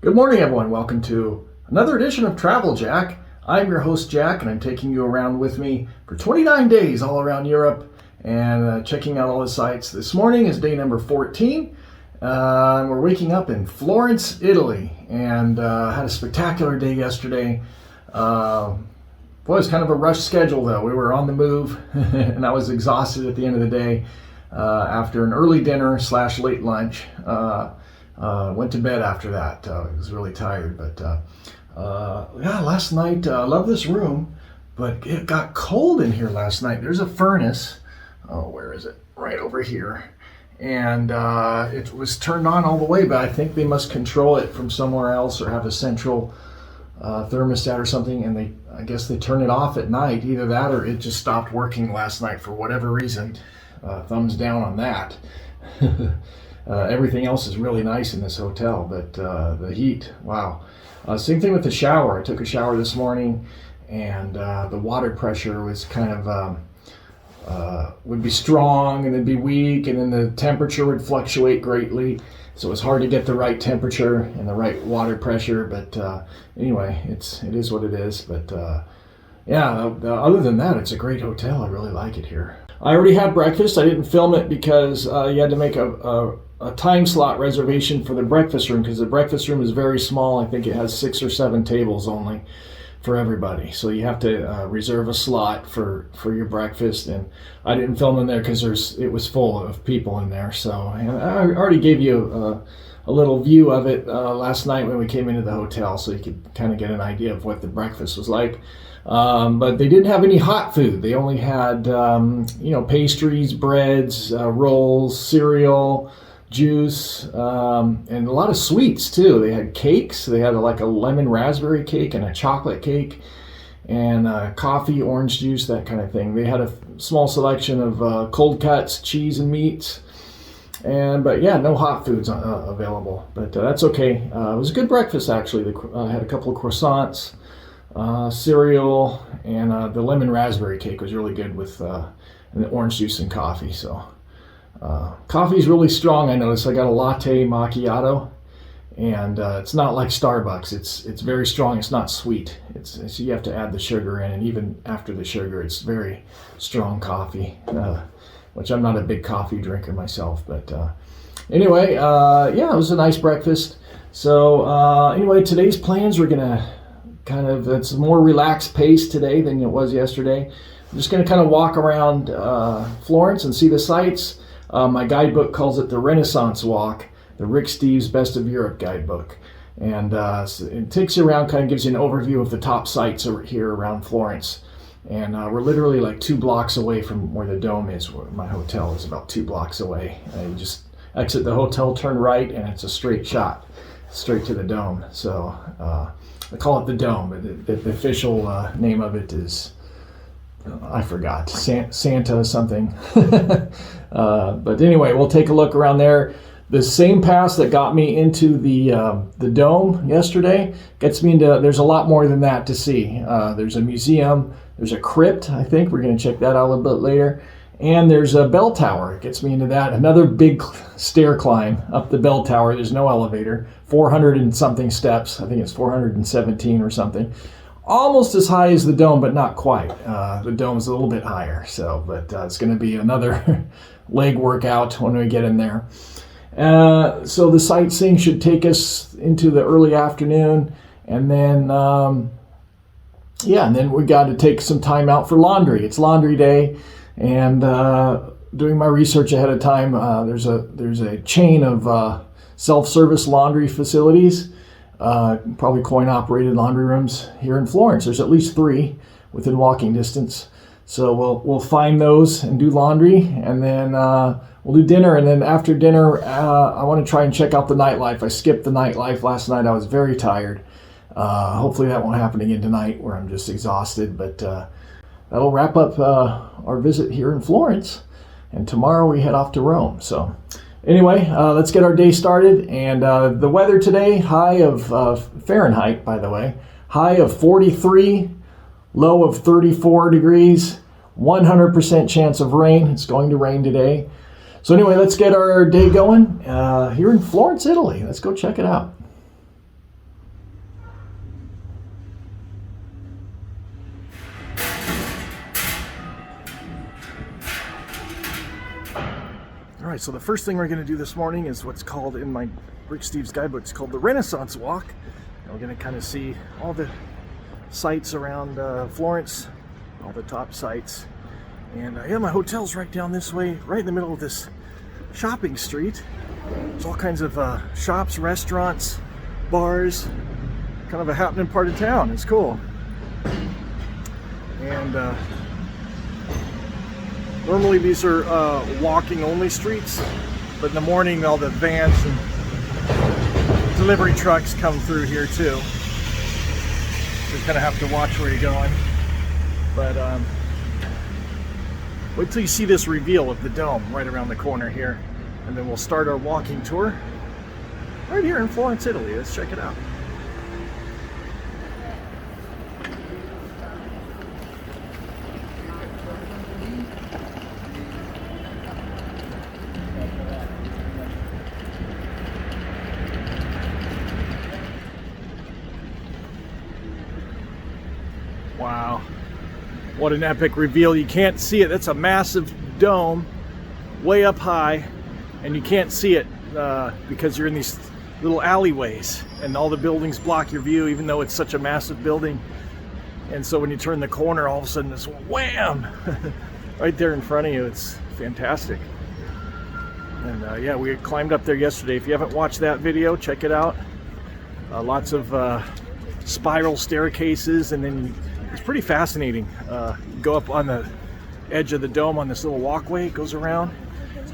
Good morning, everyone. Welcome to another edition of Travel Jack. I'm your host, Jack, and I'm taking you around with me for 29 days all around Europe and checking out all the sites. This morning is day number 14. We're waking up in Florence, Italy, and had a spectacular day yesterday. Boy, it was kind of a rush schedule, though. We were on the move, and I was exhausted at the end of the day after an early dinner / late lunch. Went to bed after that. I was really tired, but last night, I love this room, but it got cold in here last night. There's a furnace. Oh, where is it? Right over here. And it was turned on all the way, but I think they must control it from somewhere else or have a central thermostat or something, and I guess they turn it off at night. Either that or it just stopped working last night for whatever reason. Thumbs down on that. Everything else is really nice in this hotel, but the heat, wow. Same thing with the shower. I took a shower this morning, and the water pressure was kind of, would be strong and then be weak, and then the temperature would fluctuate greatly. So it was hard to get the right temperature and the right water pressure, but anyway, it is what it is. But other than that, it's a great hotel. I really like it here. I already had breakfast. I didn't film it because you had to make a time slot reservation for the breakfast room, because the breakfast room is very small. I think it has 6 or 7 tables only for everybody. So you have to reserve a slot for your breakfast, and I didn't film in there because it was full of people in there. So and I already gave you a little view of it last night when we came into the hotel, so you could kind of get an idea of what the breakfast was like. But they didn't have any hot food. They only had pastries, breads, rolls, cereal, juice, and a lot of sweets too. They had cakes. They had like a lemon raspberry cake and a chocolate cake, and coffee, orange juice, that kind of thing. They had a small selection of cold cuts, cheese and meats, but no hot foods available. But that's okay. It was a good breakfast actually. I had a couple of croissants, cereal, and the lemon raspberry cake was really good with and the orange juice and coffee. So coffee is really strong. I noticed I got a latte macchiato, and it's not like Starbucks. It's very strong. It's not sweet. So you have to add the sugar in, and even after the sugar, it's very strong coffee, which I'm not a big coffee drinker myself. But anyway, it was a nice breakfast. So anyway, today's plans, we're gonna it's a more relaxed pace today than it was yesterday. I'm just gonna kind of walk around Florence and see the sights. My guidebook calls it the Renaissance Walk, the Rick Steves Best of Europe guidebook. And so it takes you around, kind of gives you an overview of the top sites over here around Florence. And we're literally like 2 blocks away from where the Dome is. Where my hotel is about 2 blocks away. You just exit the hotel, turn right, and it's a straight shot, straight to the Dome. So I call it the Dome, but the official name of it is, I forgot, Santa something. But anyway, we'll take a look around there. The same pass that got me into the Dome yesterday gets me into, there's a lot more than that to see. There's a museum, there's a crypt, I think. We're going to check that out a little bit later. And there's a bell tower. It gets me into that. Another big stair climb up the bell tower. There's no elevator. 400 and something steps. I think it's 417 or something. Almost as high as the Dome, but not quite. The Dome's a little bit higher, but it's going to be another leg workout when we get in there. So the sightseeing should take us into the early afternoon, and then we got to take some time out for laundry. It's laundry day, and doing my research ahead of time, there's a chain of self-service laundry facilities. Probably coin-operated laundry rooms here in Florence. There's at least 3 within walking distance. So we'll find those and do laundry, and then we'll do dinner. And then after dinner, I want to try and check out the nightlife. I skipped the nightlife last night. I was very tired. Hopefully that won't happen again tonight, where I'm just exhausted. But that'll wrap up our visit here in Florence. And tomorrow we head off to Rome. So anyway, let's get our day started. And the weather today, high of Fahrenheit, by the way, high of 43, low of 34 degrees, 100% chance of rain. It's going to rain today. So anyway, let's get our day going here in Florence, Italy. Let's go check it out. All right, so the first thing we're going to do this morning is what's called in my Rick Steves guidebook, it's called the Renaissance Walk. And we're going to kind of see all the sites around Florence, all the top sites. And yeah, my hotel's right down this way, right in the middle of this shopping street. There's all kinds of shops, restaurants, bars, kind of a happening part of town. It's cool. And normally these are walking only streets, but in the morning all the vans and delivery trucks come through here too. So you kind of have to watch where you're going. But wait till you see this reveal of the dome right around the corner here. And then we'll start our walking tour right here in Florence, Italy. Let's check it out. Wow, what an epic reveal. You can't see it. That's a massive dome way up high, and you can't see it because you're in these little alleyways and all the buildings block your view, even though it's such a massive building. And so when you turn the corner, all of a sudden this wham right there in front of you. It's fantastic. And yeah, we climbed up there yesterday. If you haven't watched that video, check it out. Lots of spiral staircases, and then it's pretty fascinating. Go up on the edge of the dome on this little walkway, it goes around,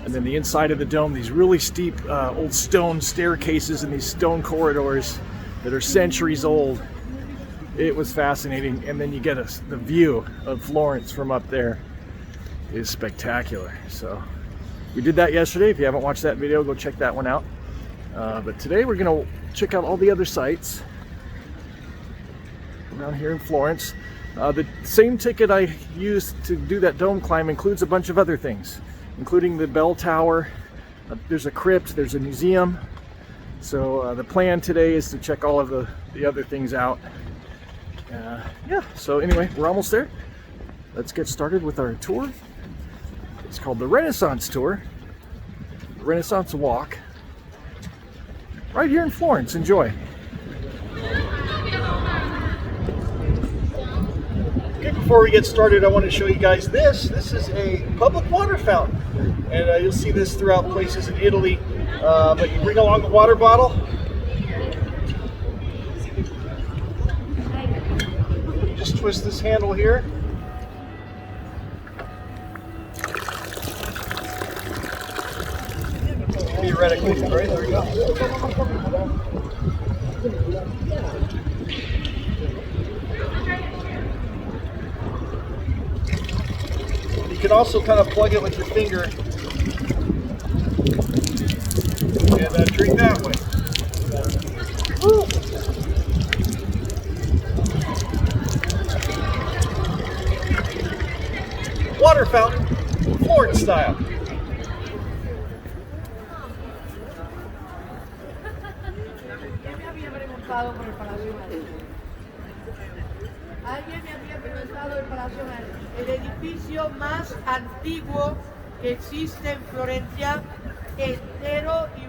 and then the inside of the dome, these really steep old stone staircases and these stone corridors that are centuries old. It was fascinating. And then you get the view of Florence from up there is spectacular. So we did that yesterday. If you haven't watched that video, go check that one out. But today we're gonna check out all the other sites around here in Florence. The same ticket I used to do that dome climb includes a bunch of other things, including the bell tower. There's a crypt, there's a museum. So the plan today is to check all of the other things out. Yeah, so anyway, we're almost there. Let's get started with our tour. It's called the Renaissance Tour, the Renaissance Walk, right here in Florence. Enjoy. Okay, before we get started, I want to show you guys this. This is a public water fountain, and you'll see this throughout places in Italy. But you bring along a water bottle. Just twist this handle here. Theoretically, right there we go. You can also kind of plug it with your finger and drink that way. Woo. Water fountain, Florence style. Alguien me había preguntado el Palacio el edificio más antiguo que existe en Florencia, entero y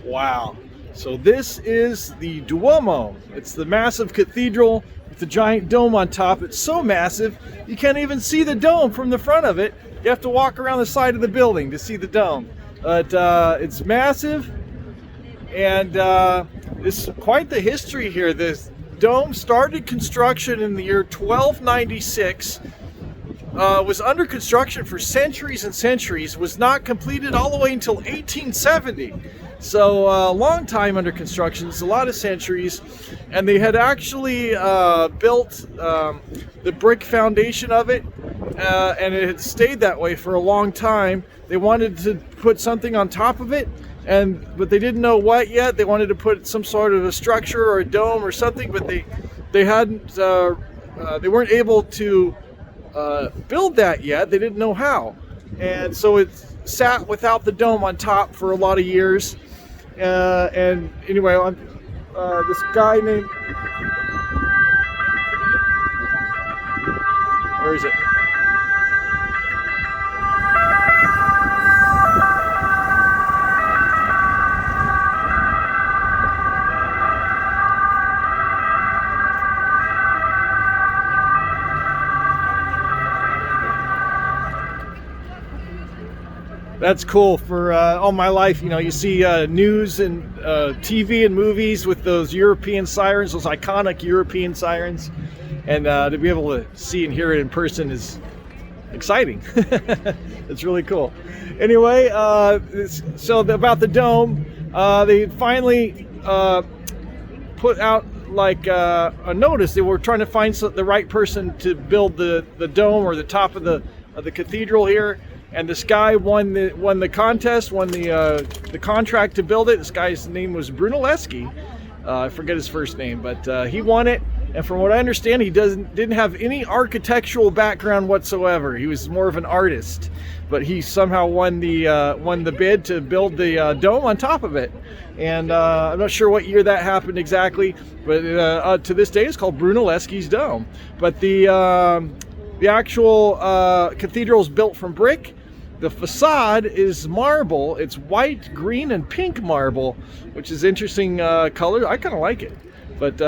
Wow. So this is the Duomo. It's the massive cathedral with the giant dome on top. It's so massive, you can't even see the dome from the front of it. You have to walk around the side of the building to see the dome. But it's massive, and it's quite the history here. This dome started construction in the year 1296. Was under construction for centuries and centuries, was not completed all the way until 1870. So a long time under construction, it's a lot of centuries, and they had actually built the brick foundation of it, and it had stayed that way for a long time. They wanted to put something on top of it, but they didn't know what yet. They wanted to put some sort of a structure or a dome or something, but they hadn't. They weren't able to build that yet. They didn't know how. and so it sat without the dome on top for a lot of years. And anyway, this guy named, where is it? That's cool. For all my life, you know, you see news and TV and movies with those European sirens, those iconic European sirens, and to be able to see and hear it in person is exciting. It's really cool. Anyway, so about the dome, they finally put out like a notice. They were trying to find the right person to build the dome or the top of the cathedral here. And this guy won the contest, won the contract to build it. This guy's name was Brunelleschi. I forget his first name, but he won it. And from what I understand, he didn't have any architectural background whatsoever. He was more of an artist, but he somehow won the bid to build the dome on top of it. And I'm not sure what year that happened exactly, but to this day, it's called Brunelleschi's Dome. But the actual cathedral is built from brick. The facade is marble. It's white, green, and pink marble, which is interesting color. I kind of like it, but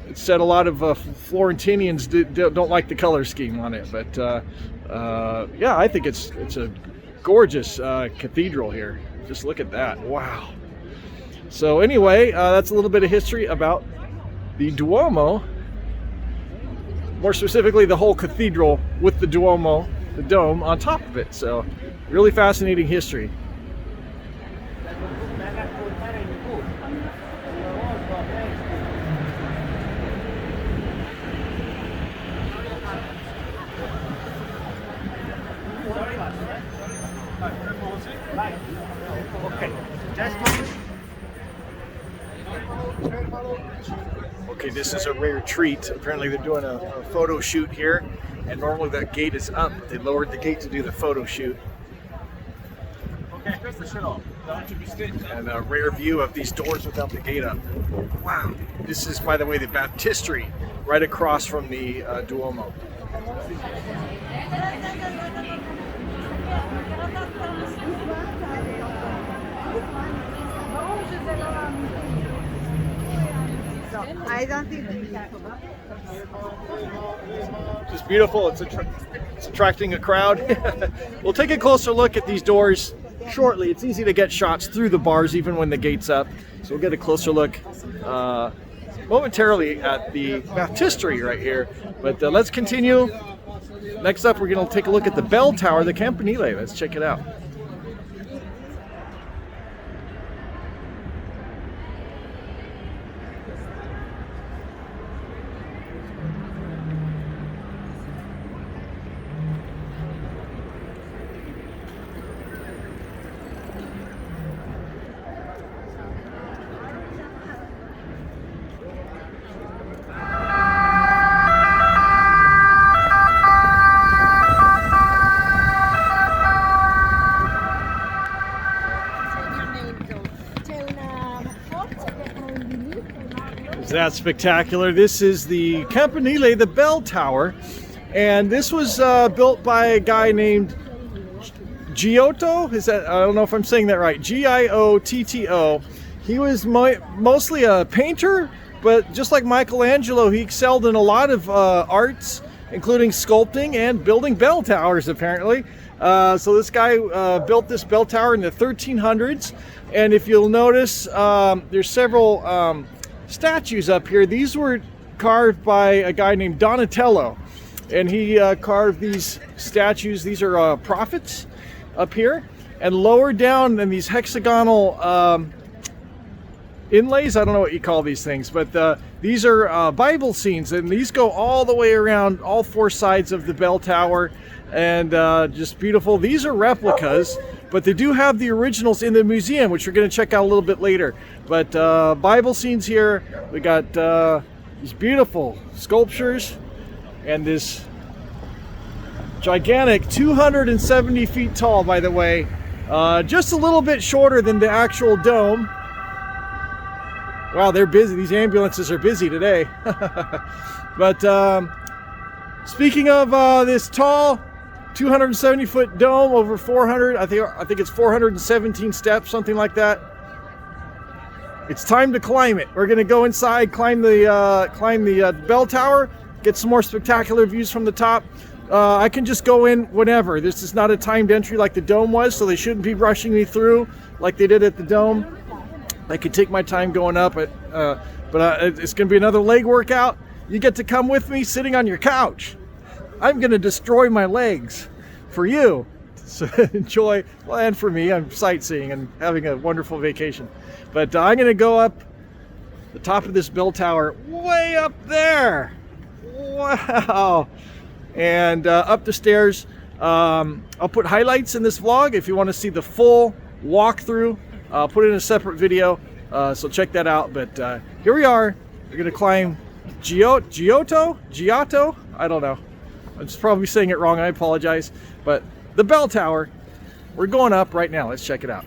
it said a lot of Florentinians don't like the color scheme on it. But yeah, I think it's a gorgeous cathedral here. Just look at that! Wow. So anyway, that's a little bit of history about the Duomo. More specifically, the whole cathedral with the Duomo, the dome on top of it. So, really fascinating history. Okay, this is a rare treat. Apparently they're doing a photo shoot here, and normally that gate is up, but they lowered the gate to do the photo shoot. And a rare view of these doors without the gate up. Wow. This is, by the way, the Baptistery, right across from the Duomo. I don't think Just beautiful. It's attracting a crowd. We'll take a closer look at these doors shortly. It's easy to get shots through the bars even when the gate's up. So we'll get a closer look momentarily at the Baptistery right here. But let's continue. Next up, we're going to take a look at the bell tower, the Campanile. Let's check it out. That's spectacular. This is the Campanile, the bell tower, and this was built by a guy named Giotto. Is that, I don't know if I'm saying that right, Giotto. He was mostly a painter, but just like Michelangelo, he excelled in a lot of arts, including sculpting and building bell towers, apparently. So this guy built this bell tower in the 1300s, and if you'll notice, there's several statues up here. These were carved by a guy named Donatello, and he carved these statues. These are prophets up here, and lower down in these hexagonal inlays, I don't know what you call these things, but these are Bible scenes, and these go all the way around all four sides of the bell tower, and just beautiful. These are replicas, but they do have the originals in the museum, which we're going to check out a little bit later. But Bible scenes here. We got these beautiful sculptures and this Gigantic, 270 feet tall, by the way. Just a little bit shorter than the actual dome. Wow, they're busy. These ambulances are busy today. But speaking of this tall 270 foot dome over 400, I think it's 417 steps, something like that. It's time to climb it. We're gonna go inside, climb the bell tower, get some more spectacular views from the top. I can just go in whenever. This is not a timed entry like the dome was, so they shouldn't be rushing me through like they did at the dome. I could take my time going up, but it's gonna be another leg workout. You get to come with me sitting on your couch. I'm gonna destroy my legs for you. So enjoy, well, and for me, I'm sightseeing and having a wonderful vacation. But I'm gonna go up the top of this bell tower, way up there. Wow. And up the stairs. I'll put highlights in this vlog if you want to see the full walkthrough. I'll put it in a separate video, so check that out. But here we are. We're gonna climb Giotto? I don't know. I'm just probably saying it wrong. I apologize. But the bell tower, we're going up right now. Let's check it out.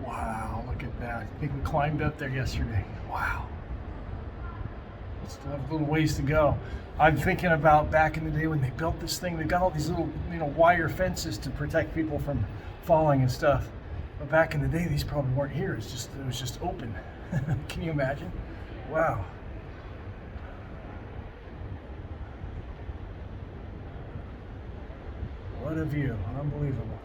Wow, look at that. I think we climbed up there yesterday. Wow. Still have a little ways to go. I'm thinking about back in the day when they built this thing, they got all these little, wire fences to protect people from falling and stuff. But back in the day, these probably weren't here. It was just open. Can you imagine? Wow. What a view. Unbelievable.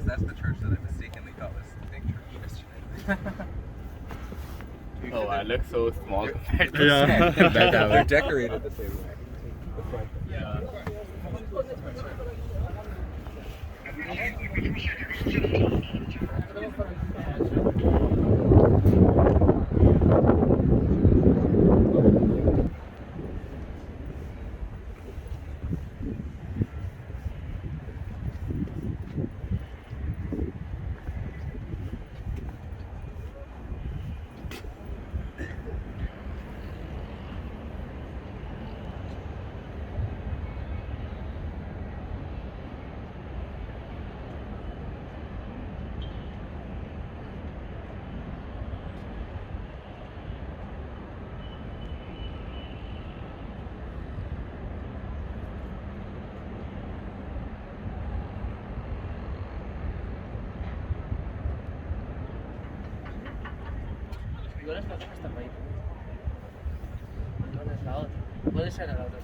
That's the church that I mistakenly thought was the big church yesterday. Oh, I look so small compared to They're decorated the same way. The front. Yeah. other side, the other side.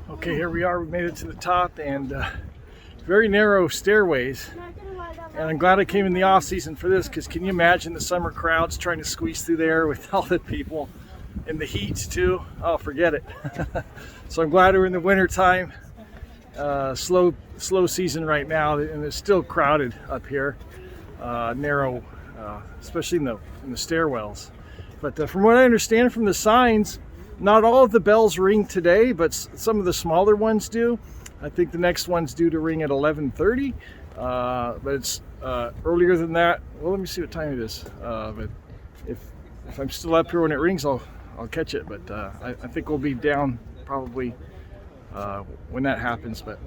Okay, here we are. We made it to the top, and very narrow stairways. And I'm glad I came in the off season for this, because can you imagine the summer crowds trying to squeeze through there with all the people in the heat too? Oh, forget it. So I'm glad we're in the winter time. Slow season right now, and it's still crowded up here. Narrow, especially in the stairwells. But from what I understand from the signs, not all of the bells ring today, but some of the smaller ones do. I think the next one's due to ring at 11:30, but it's earlier than that. Well, let me see what time it is. But if I'm still up here when it rings, I'll catch it. But I think we'll be down probably when that happens. But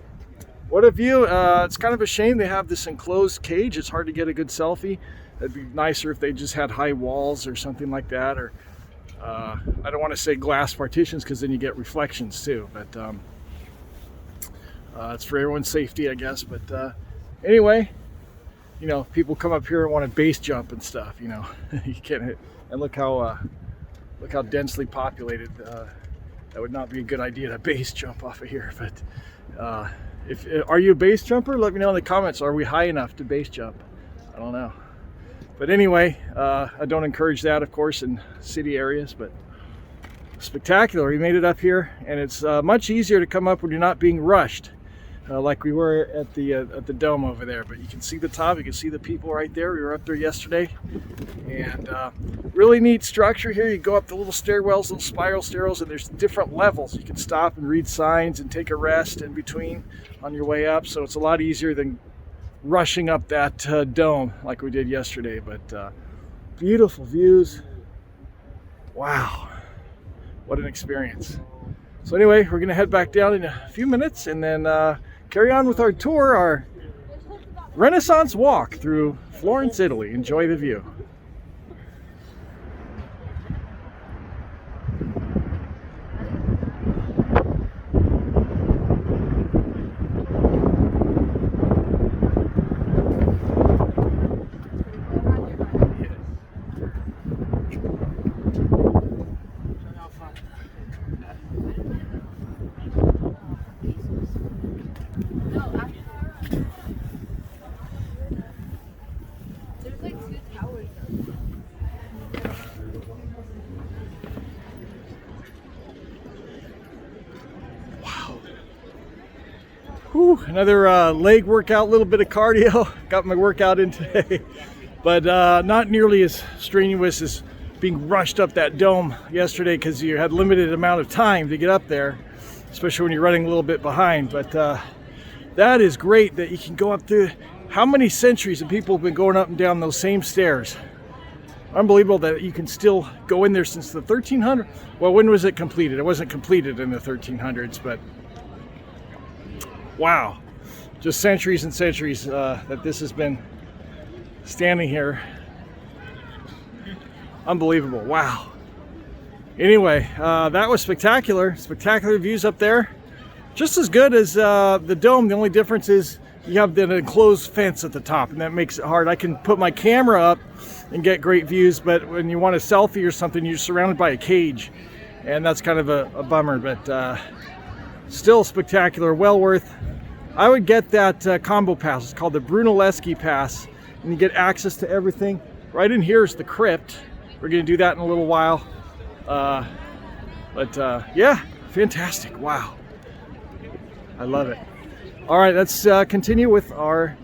what a view! It's kind of a shame they have this enclosed cage. It's hard to get a good selfie. It'd be nicer if they just had high walls or something like that, or I don't want to say glass partitions, because then you get reflections too, but it's for everyone's safety, I guess. But anyway, you know, people come up here and want to base jump and stuff, you know. You can't hit, and look how densely populated. That would not be a good idea to base jump off of here. But are you a base jumper? Let me know in the comments. Are we high enough to base jump? I don't know. But anyway, I don't encourage that, of course, in city areas, but spectacular. We made it up here, and it's much easier to come up when you're not being rushed, like we were at the dome over there. But you can see the top, you can see the people right there. We were up there yesterday, and really neat structure here. You go up the little stairwells, little spiral stairwells, and there's different levels. You can stop and read signs and take a rest in between on your way up, so it's a lot easier than rushing up that dome like we did yesterday. But beautiful views. Wow, what an experience. So anyway, we're gonna head back down in a few minutes, and then carry on with our tour, our Renaissance walk through Florence, Italy. Enjoy the view. Whew, another leg workout, a little bit of cardio. Got my workout in today, but not nearly as strenuous as being rushed up that dome yesterday, because you had limited amount of time to get up there, especially when you're running a little bit behind. But that is great that you can go up through. How many centuries have people been going up and down those same stairs? Unbelievable that you can still go in there since the 1300s. Well, when was it completed? It wasn't completed in the 1300s, but wow, just centuries and centuries that this has been standing here. Unbelievable. Wow. Anyway, that was spectacular. Spectacular views up there. Just as good as the dome. The only difference is you have an enclosed fence at the top, and that makes it hard. I can put my camera up and get great views, but when you want a selfie or something, you're surrounded by a cage, and that's kind of a bummer. But still spectacular. Well worth. I would get that combo pass. It's called the Brunelleschi pass, and you get access to everything. Right in here is the Crypt. We're going to do that in a little while. Yeah, fantastic. Wow. I love it. All right, let's continue with our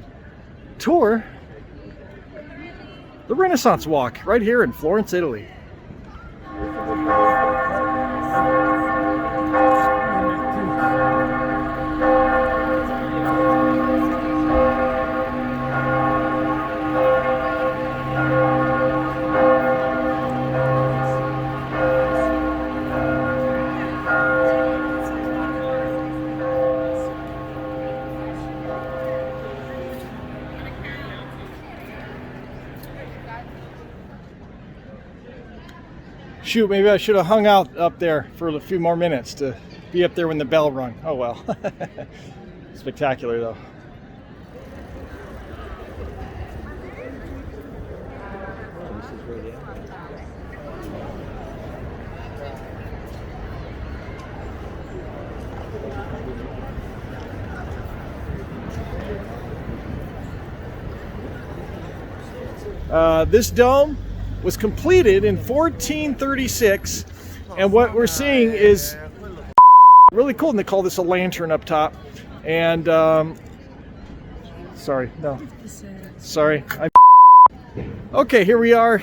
tour. The Renaissance Walk right here in Florence, Italy. Shoot, maybe I should have hung out up there for a few more minutes to be up there when the bell rung. Oh well. Spectacular though. This dome was completed in 1436, and what we're seeing is really cool, and they call this a lantern up top. And sorry, okay, here we are.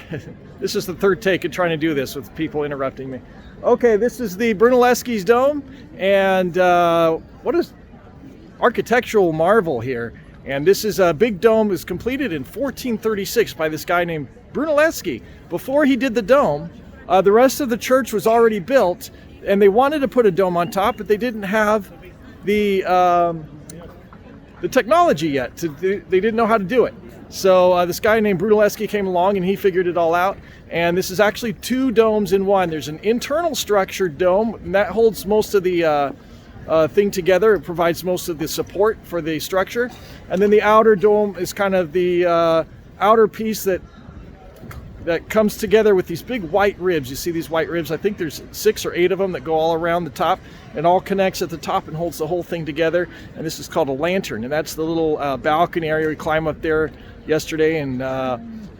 This is the third take of trying to do this with people interrupting me. Okay, this is the Brunelleschi's dome, and what is architectural marvel here. And this is a big dome. It was completed in 1436 by this guy named Brunelleschi. Before he did the dome, the rest of the church was already built, and they wanted to put a dome on top, but they didn't have the technology yet. They didn't know how to do it. So this guy named Brunelleschi came along, and he figured it all out. And this is actually two domes in one. There's an internal structured dome, and that holds most of the thing together. It provides most of the support for the structure, and then the outer dome is kind of the outer piece that comes together with these big white ribs. You see these white ribs? I think there's 6 or 8 of them that go all around the top. It all connects at the top and holds the whole thing together, and this is called a lantern, and that's the little balcony area. We climbed up there yesterday, and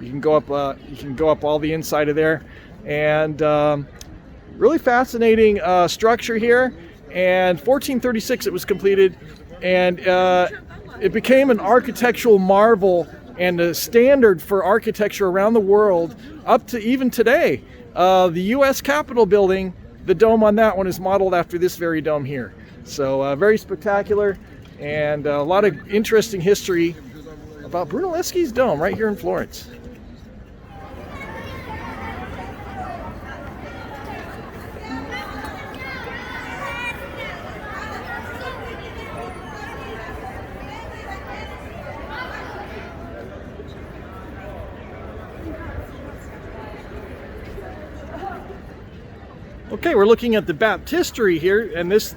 you can go up all the inside of there, and really fascinating structure here. And 1436 it was completed, and it became an architectural marvel and a standard for architecture around the world up to even today. The U.S. Capitol building, the dome on that one is modeled after this very dome here. So very spectacular, and a lot of interesting history about Brunelleschi's dome right here in Florence. Okay, we're looking at the Baptistery here, and this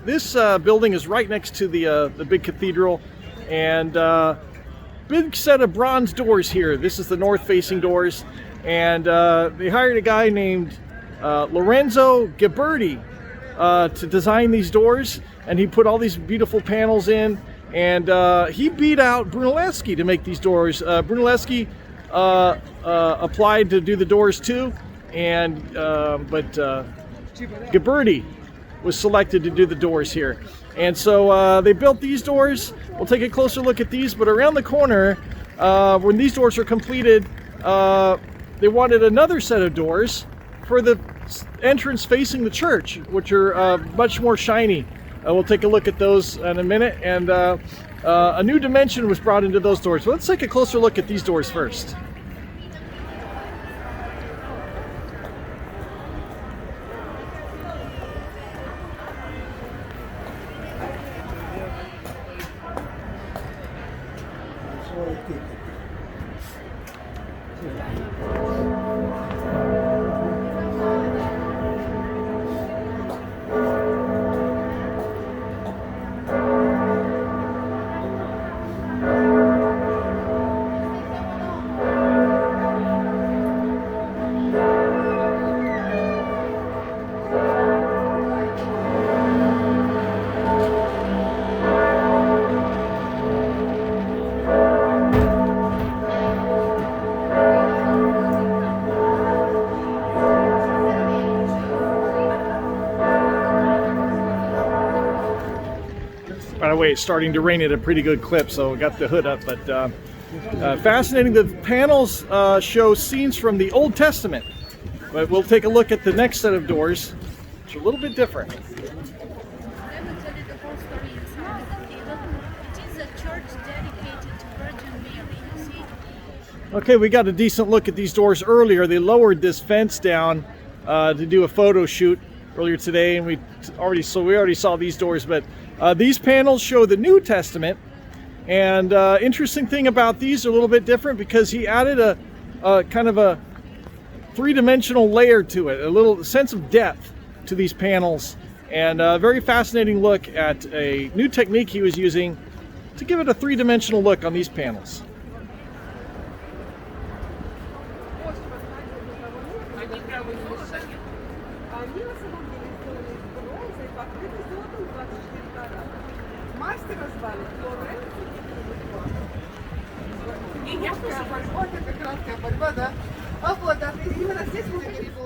building is right next to the big cathedral, and big set of bronze doors here. This is the north-facing doors, and they hired a guy named Lorenzo Ghiberti to design these doors, and he put all these beautiful panels in, and he beat out Brunelleschi to make these doors. Brunelleschi applied to do the doors too, and but Ghiberti was selected to do the doors here. And so they built these doors. We'll take a closer look at these, but around the corner, when these doors are completed, they wanted another set of doors for the entrance facing the church, which are much more shiny. We'll take a look at those in a minute, and a new dimension was brought into those doors. So let's take a closer look at these doors first. By the way, it's starting to rain at a pretty good clip, so we got the hood up. But fascinating. The panels show scenes from the Old Testament. But we'll take a look at the next set of doors, which are a little bit different. Let me tell you the whole story inside the cathedral. It is a church dedicated to Virgin Mary, you see. Okay, we got a decent look at these doors earlier. They lowered this fence down to do a photo shoot earlier today, and we already saw these doors. But these panels show the New Testament, and interesting thing about these are a little bit different because he added a kind of a three-dimensional layer to it, a little sense of depth to these panels, and a very fascinating look at a new technique he was using to give it a three-dimensional look on these panels.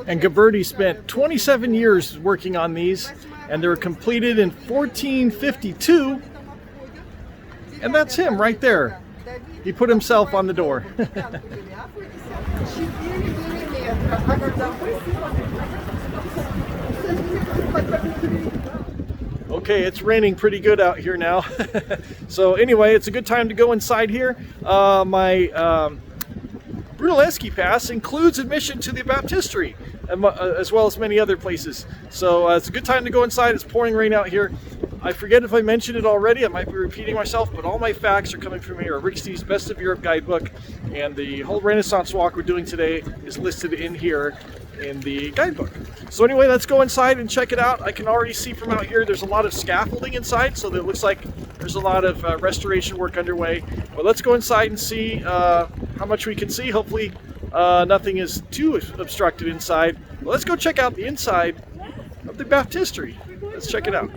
And Ghiberti spent 27 years working on these, and they were completed in 1452. And that's him right there. He put himself on the door. Okay, it's raining pretty good out here now. So anyway, it's a good time to go inside here. My Brunelleschi pass includes admission to the Baptistery, as well as many other places. So it's a good time to go inside. It's pouring rain out here. I forget if I mentioned it already, I might be repeating myself, but all my facts are coming from here. Rick Steve's Best of Europe guidebook, and the whole Renaissance walk we're doing today is listed in here in the guidebook. So anyway, let's go inside and check it out. I can already see from out here there's a lot of scaffolding inside, so it looks like there's a lot of restoration work underway. But let's go inside and see how much we can see. Hopefully nothing is too obstructed inside. Well, let's go check out the inside of the Baptistery. Let's check it out.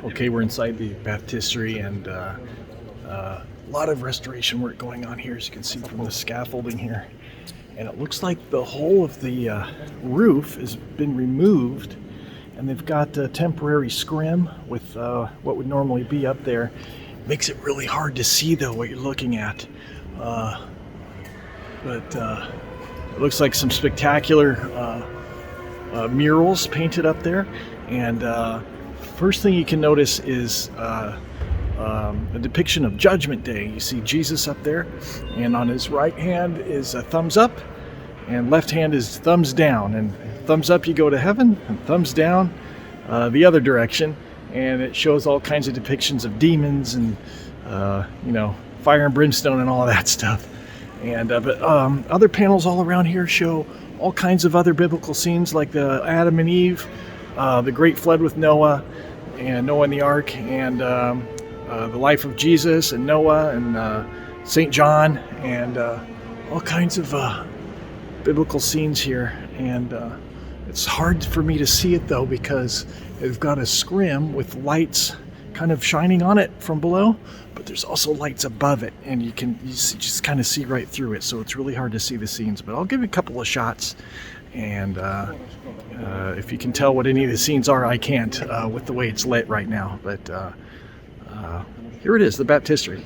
Okay, we're inside the Baptistery, and a lot of restoration work going on here, as you can see from the scaffolding here. And it looks like the whole of the roof has been removed, and they've got a temporary scrim with what would normally be up there. Makes it really hard to see, though, what you're looking at. But it looks like some spectacular murals painted up there, and first thing you can notice is a depiction of Judgment Day. You see Jesus up there, and on his right hand is a thumbs up, and left hand is thumbs down. And thumbs up, you go to heaven, and thumbs down, the other direction. And it shows all kinds of depictions of demons and, fire and brimstone and all of that stuff. And but other panels all around here show all kinds of other biblical scenes, like the Adam and Eve, the Great Flood with Noah, and Noah and the Ark, and the life of Jesus and Noah and St. John, and all kinds of biblical scenes here. And it's hard for me to see it, though, because they've got a scrim with lights kind of shining on it from below, but there's also lights above it, and you just kind of see right through it, so it's really hard to see the scenes. But I'll give you a couple of shots, and if you can tell what any of the scenes are, I can't with the way it's lit right now. But here it is, the Baptistery.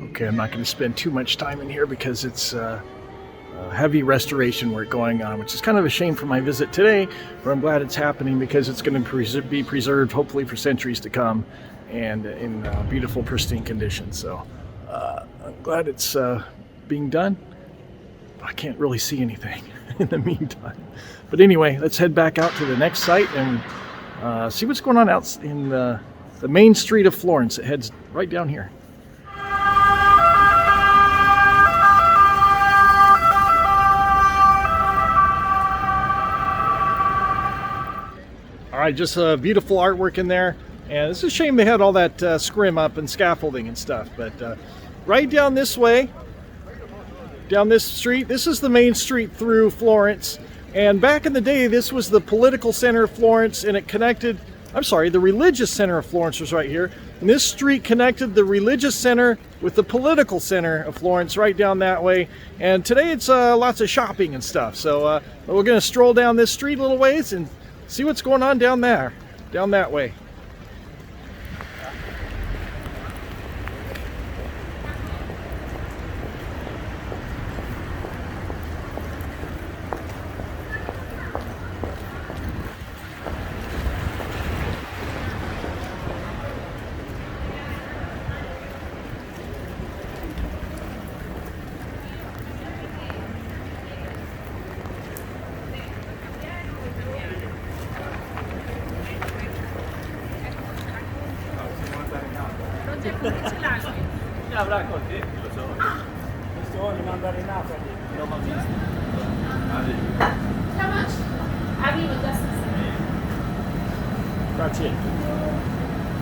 Okay, I'm not going to spend too much time in here because it's heavy restoration work going on, which is kind of a shame for my visit today, but I'm glad it's happening because it's going to be preserved hopefully for centuries to come, and in beautiful, pristine condition. So I'm glad it's being done. I can't really see anything in the meantime. But anyway, let's head back out to the next site and see what's going on out in the main street of Florence. It heads right down here. right, just beautiful artwork in there. And it's a shame they had all that scrim up and scaffolding and stuff. But right down this way, down this street, this is the main street through Florence. And back in the day, this was the political center of Florence, and it connected, I'm sorry, the religious center of Florence was right here. And this street connected the religious center with the political center of Florence right down that way. And today it's lots of shopping and stuff. So we're going to stroll down this street a little ways and see what's going on down there, down that way. How much? Arrivo just Grazie.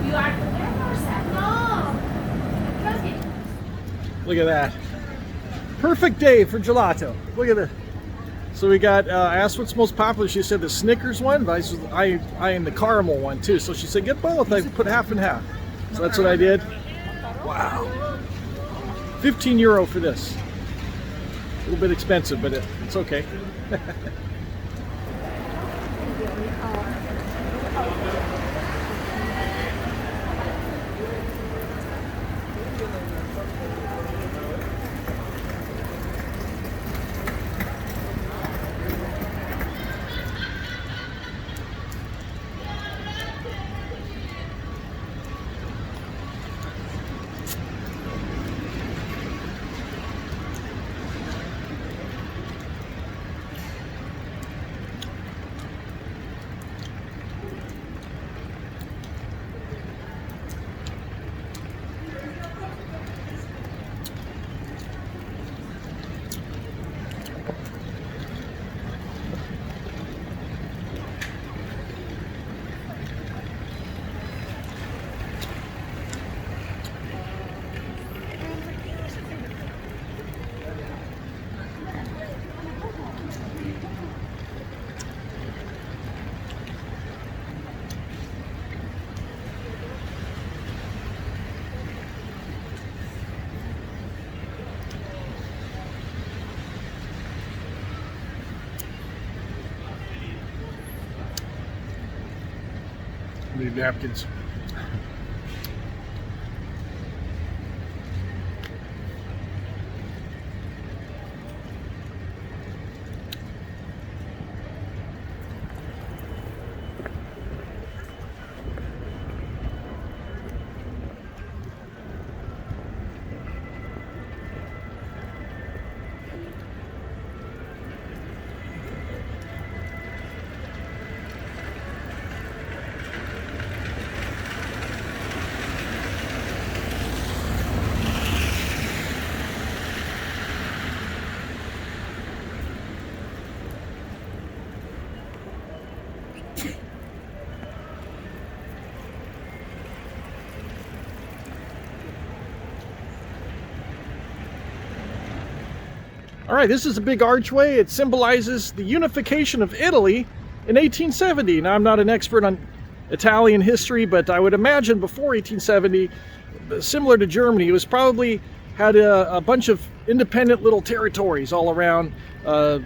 You are there or set? No. Okay. Look at that. Perfect day for gelato. Look at it. So we got, I asked what's most popular. She said the Snickers one, but I am the caramel one too. So she said, get both. I put half and half. So that's what I did. Wow. 15 euro for this. A little bit expensive, but it's okay. Need napkins. All right, this is a big archway. It symbolizes the unification of Italy in 1870. Now, I'm not an expert on Italian history, but I would imagine before 1870, similar to Germany, it was probably had a bunch of independent little territories all around,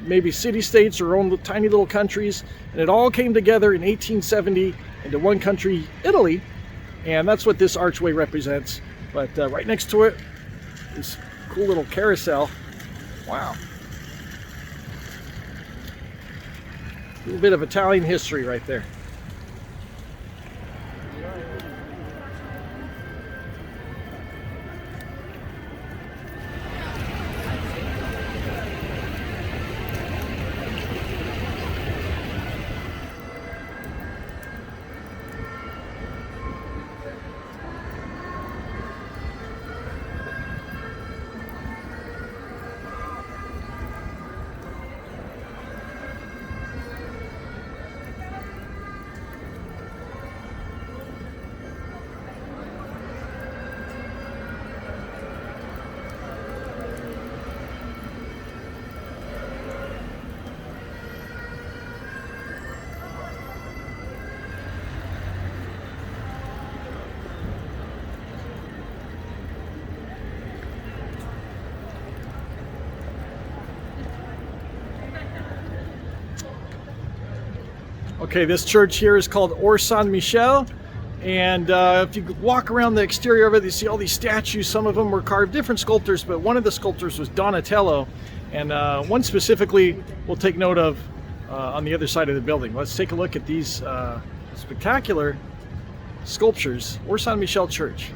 maybe city-states or own tiny little countries, and it all came together in 1870 into one country, Italy, and that's what this archway represents. But right next to it, this cool little carousel. Wow. A little bit of Italian history right there. Okay, this church here is called Orsanmichele, and if you walk around the exterior of it, you see all these statues. Some of them were carved, different sculptors, but one of the sculptors was Donatello, and one specifically we'll take note of on the other side of the building. Let's take a look at these spectacular sculptures. Orsanmichele Church.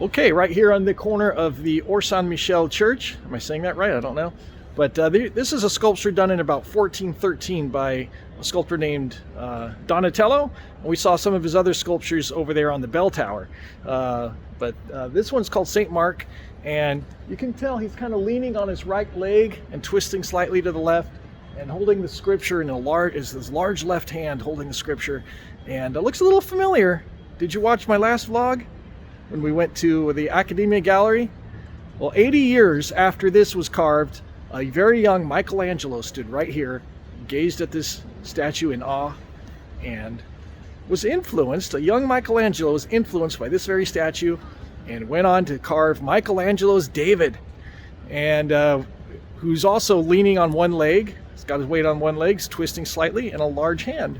Okay, right here on the corner of the Orsanmichele Church. Am I saying that right? I don't know. But this is a sculpture done in about 1413 by a sculptor named Donatello. And we saw some of his other sculptures over there on the bell tower. But this one's called St. Mark. And you can tell he's kind of leaning on his right leg and twisting slightly to the left and holding the scripture in his large left hand, holding the scripture. And it looks a little familiar. Did you watch my last vlog when we went to the Accademia Gallery? Well, 80 years after this was carved, a very young Michelangelo stood right here, gazed at this statue in awe, and was influenced. A young Michelangelo was influenced by this very statue and went on to carve Michelangelo's David, and who's also leaning on one leg. He's got his weight on one leg, he's twisting slightly, and a large hand.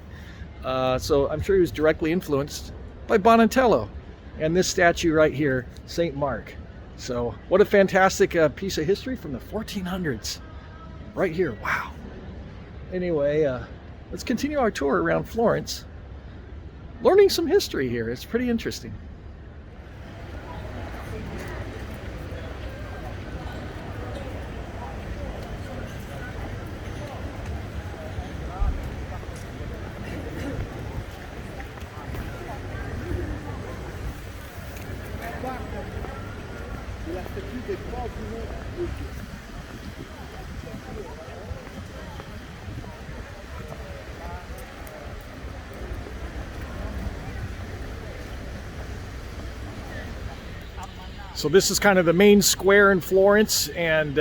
So I'm sure he was directly influenced by Donatello. And this statue right here, St. Mark. So what a fantastic piece of history from the 1400s. Right here, wow. Anyway, let's continue our tour around Florence. Learning some history here, it's pretty interesting. So this is kind of the main square in Florence, and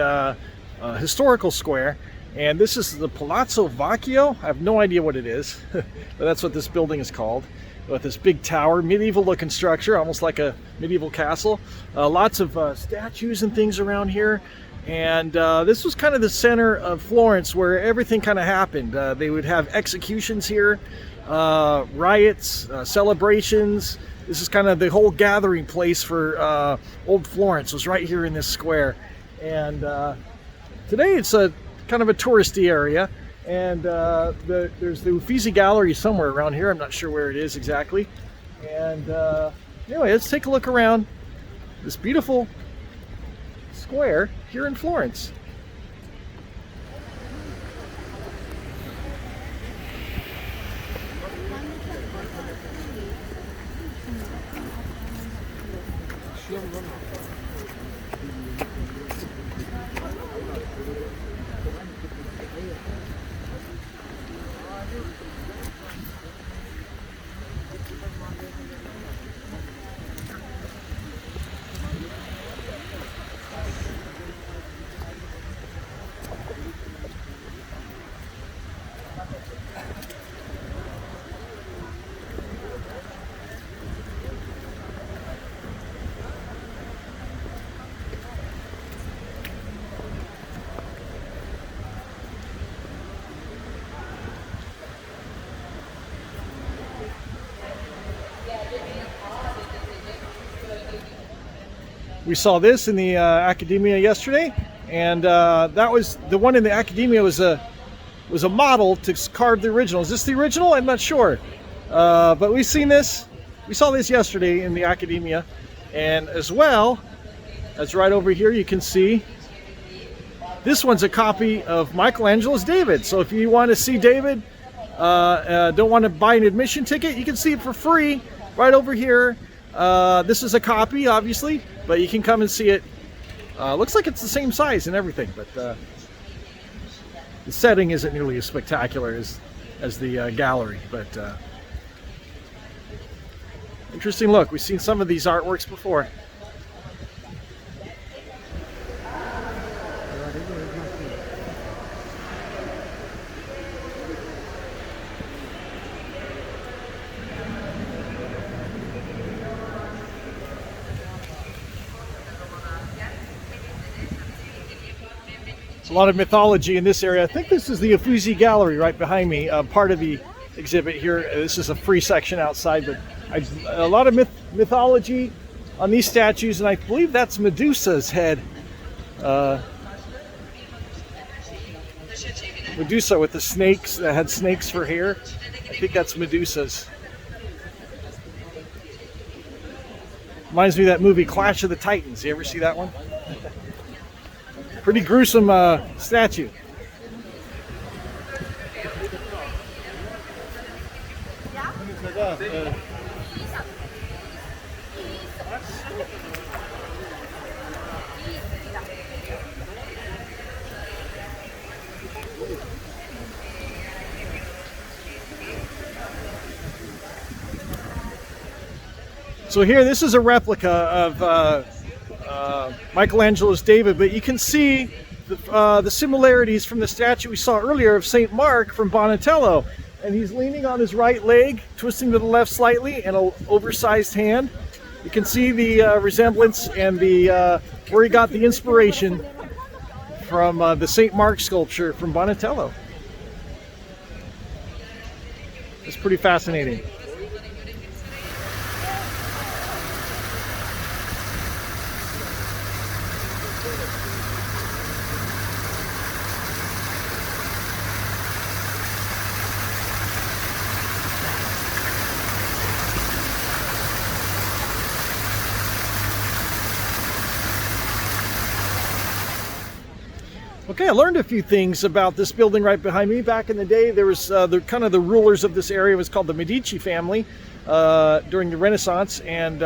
historical square. And this is the Palazzo Vecchio. I have no idea what it is, but that's what this building is called. With this big tower, medieval looking structure, almost like a medieval castle. Lots of statues and things around here. And this was kind of the center of Florence where everything kind of happened. They would have executions here, riots, celebrations. This is kind of the whole gathering place for old Florence, was right here in this square. And today it's a kind of a touristy area. And there's the Uffizi Gallery somewhere around here. I'm not sure where it is exactly. And anyway, let's take a look around this beautiful square here in Florence. We saw this in the Accademia yesterday, and that was the one in the Accademia was a model to carve the original. Is this the original? I'm not sure, but we've seen this. We saw this yesterday in the Accademia, and as well as right over here, you can see this one's a copy of Michelangelo's David. So if you want to see David don't want to buy an admission ticket, you can see it for free right over here. This is a copy, obviously, but you can come and see it. Looks like it's the same size and everything, but the setting isn't nearly as spectacular as the gallery. But interesting look. We've seen some of these artworks before. A lot of mythology in this area. I think this is the Uffizi Gallery right behind me, part of the exhibit here. This is a free section outside, but a lot of mythology on these statues, and I believe that's Medusa's head. Medusa with the snakes, that had snakes for hair. I think that's Medusa's. Reminds me of that movie Clash of the Titans. You ever see that one? Pretty gruesome statue. So here, this is a replica of Michelangelo's David, but you can see the similarities from the statue we saw earlier of St. Mark from Donatello. And he's leaning on his right leg, twisting to the left slightly, and an oversized hand. You can see the resemblance and the where he got the inspiration from the St. Mark sculpture from Donatello. It's pretty fascinating. Okay, I learned a few things about this building right behind me. Back in the day, there was the rulers of this area was called the Medici family during the Renaissance, and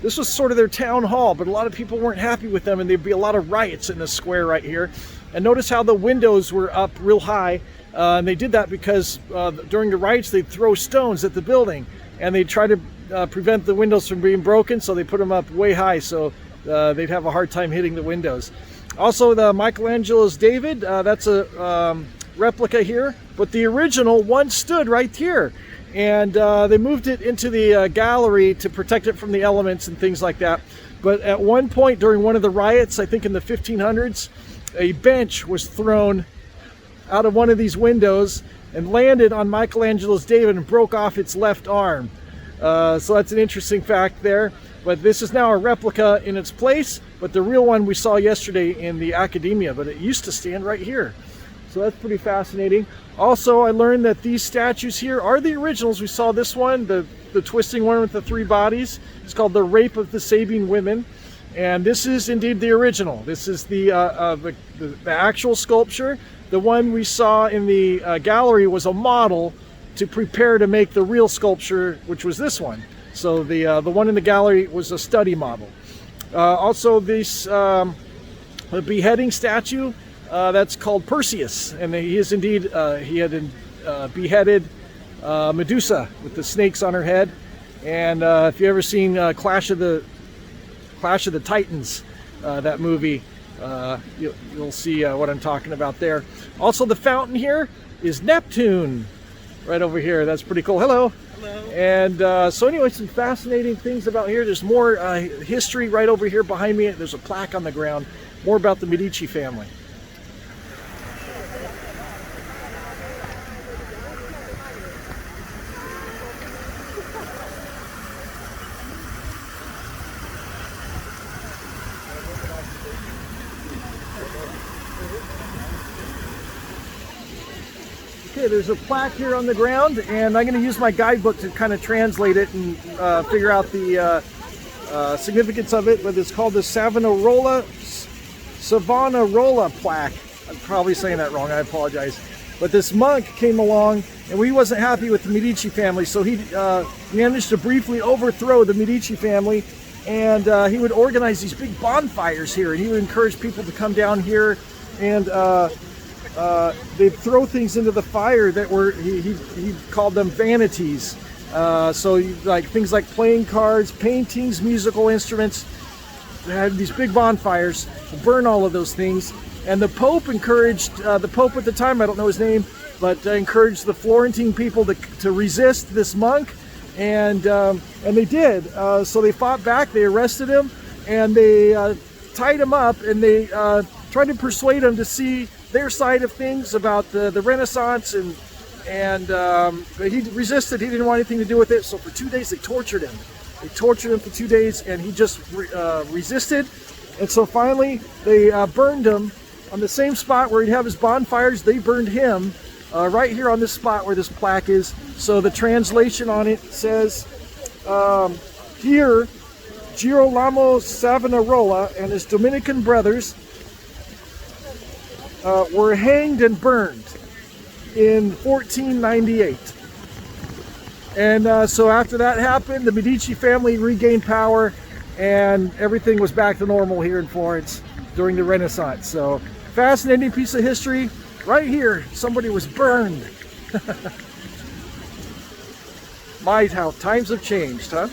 this was sort of their town hall, but a lot of people weren't happy with them, and there'd be a lot of riots in this square right here. And notice how the windows were up real high, and they did that because during the riots, they'd throw stones at the building, and they'd try to prevent the windows from being broken, so they put them up way high, so they'd have a hard time hitting the windows. Also, the Michelangelo's David, that's a replica here, but the original one stood right here. And they moved it into the gallery to protect it from the elements and things like that. But at one point during one of the riots, I think in the 1500s, a bench was thrown out of one of these windows and landed on Michelangelo's David and broke off its left arm. So that's an interesting fact there. But this is now a replica in its place, but the real one we saw yesterday in the Accademia, but it used to stand right here. So that's pretty fascinating. Also, I learned that these statues here are the originals. We saw this one, the twisting one with the three bodies. It's called the Rape of the Sabine Women. And this is indeed the original. This is the actual sculpture. The one we saw in the gallery was a model to prepare to make the real sculpture, which was this one. So the one in the gallery was a study model. Also, this the beheading statue, that's called Perseus, and he is indeed he had beheaded Medusa with the snakes on her head. And if you ever seen Clash of the Titans, that movie, you'll see what I'm talking about there. Also, the fountain here is Neptune, right over here. That's pretty cool. Hello. Hello. And so anyway, some fascinating things about here. There's more history right over here behind me. There's a plaque on the ground, more about the Medici family. Okay, there's a plaque here on the ground, and I'm going to use my guidebook to kind of translate it and figure out the significance of it, but it's called the Savonarola plaque. I'm probably saying that wrong, I apologize. But this monk came along, and he wasn't happy with the Medici family, so he managed to briefly overthrow the Medici family, and he would organize these big bonfires here, and he would encourage people to come down here, and they'd throw things into the fire that were, he called them vanities. So like things like playing cards, paintings, musical instruments. They had these big bonfires to burn all of those things. And the Pope encouraged, the Pope at the time, I don't know his name, but encouraged the Florentine people to resist this monk, and they did. So they fought back, they arrested him, and they tied him up, and they tried to persuade him to see their side of things about the Renaissance, and he resisted. He didn't want anything to do with it. So for 2 days they tortured him. They tortured him for 2 days, and he just resisted. And so finally they burned him on the same spot where he'd have his bonfires. They burned him right here on this spot where this plaque is. So the translation on it says, here Girolamo Savonarola and his Dominican brothers were hanged and burned in 1498. And so after that happened, the Medici family regained power, and everything was back to normal here in Florence during the Renaissance. So fascinating piece of history right here. Somebody was burned. My, how times have changed, huh?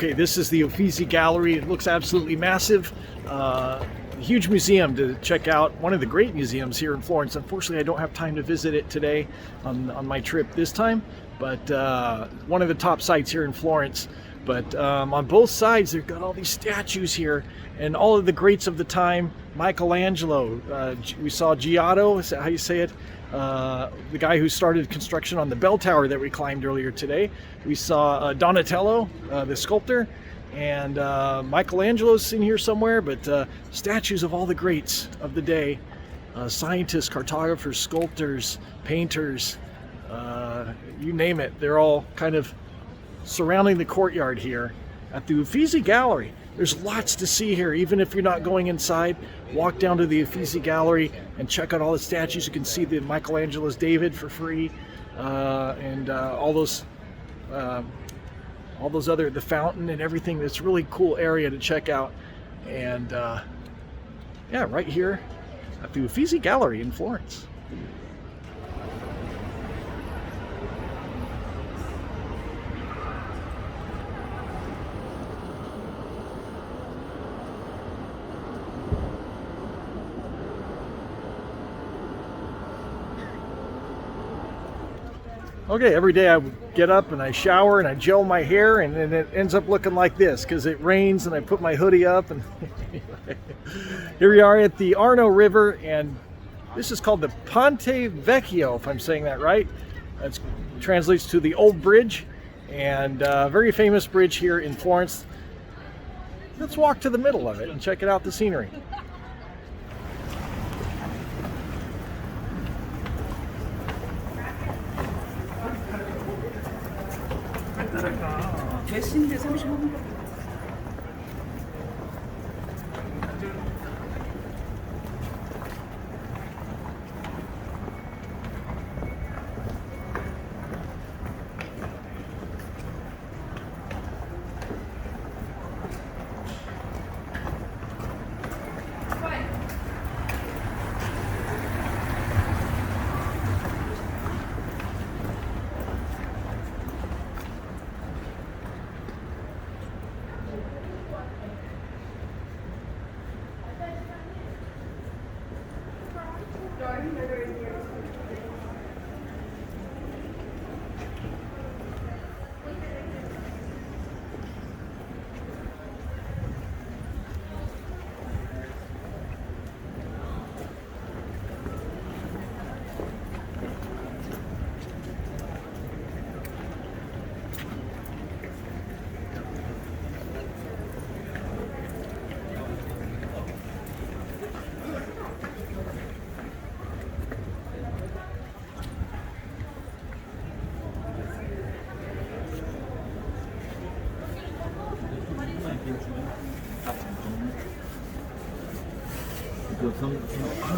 Okay, this is the Uffizi Gallery. It looks absolutely massive. Huge museum to check out. One of the great museums here in Florence. Unfortunately, I don't have time to visit it today on my trip this time, but one of the top sites here in Florence. But on both sides, they've got all these statues here, and all of the greats of the time. Michelangelo, we saw Giotto, is that how you say it? The guy who started construction on the bell tower that we climbed earlier today. We saw Donatello, the sculptor, and Michelangelo's in here somewhere, but statues of all the greats of the day. Scientists, cartographers, sculptors, painters, you name it. They're all kind of surrounding the courtyard here at the Uffizi Gallery. There's lots to see here, even if you're not going inside. Walk down to the Uffizi Gallery and check out all the statues. You can see the Michelangelo's David for free, and all all those other, the fountain and everything. It's a really cool area to check out. And yeah, right here at the Uffizi Gallery in Florence. Okay, every day I get up and I shower and I gel my hair, and then it ends up looking like this because it rains and I put my hoodie up. And here we are at the Arno River, and this is called the Ponte Vecchio, if I'm saying that right. That translates to the Old Bridge, and very famous bridge here in Florence. Let's walk to the middle of it and check it out, the scenery.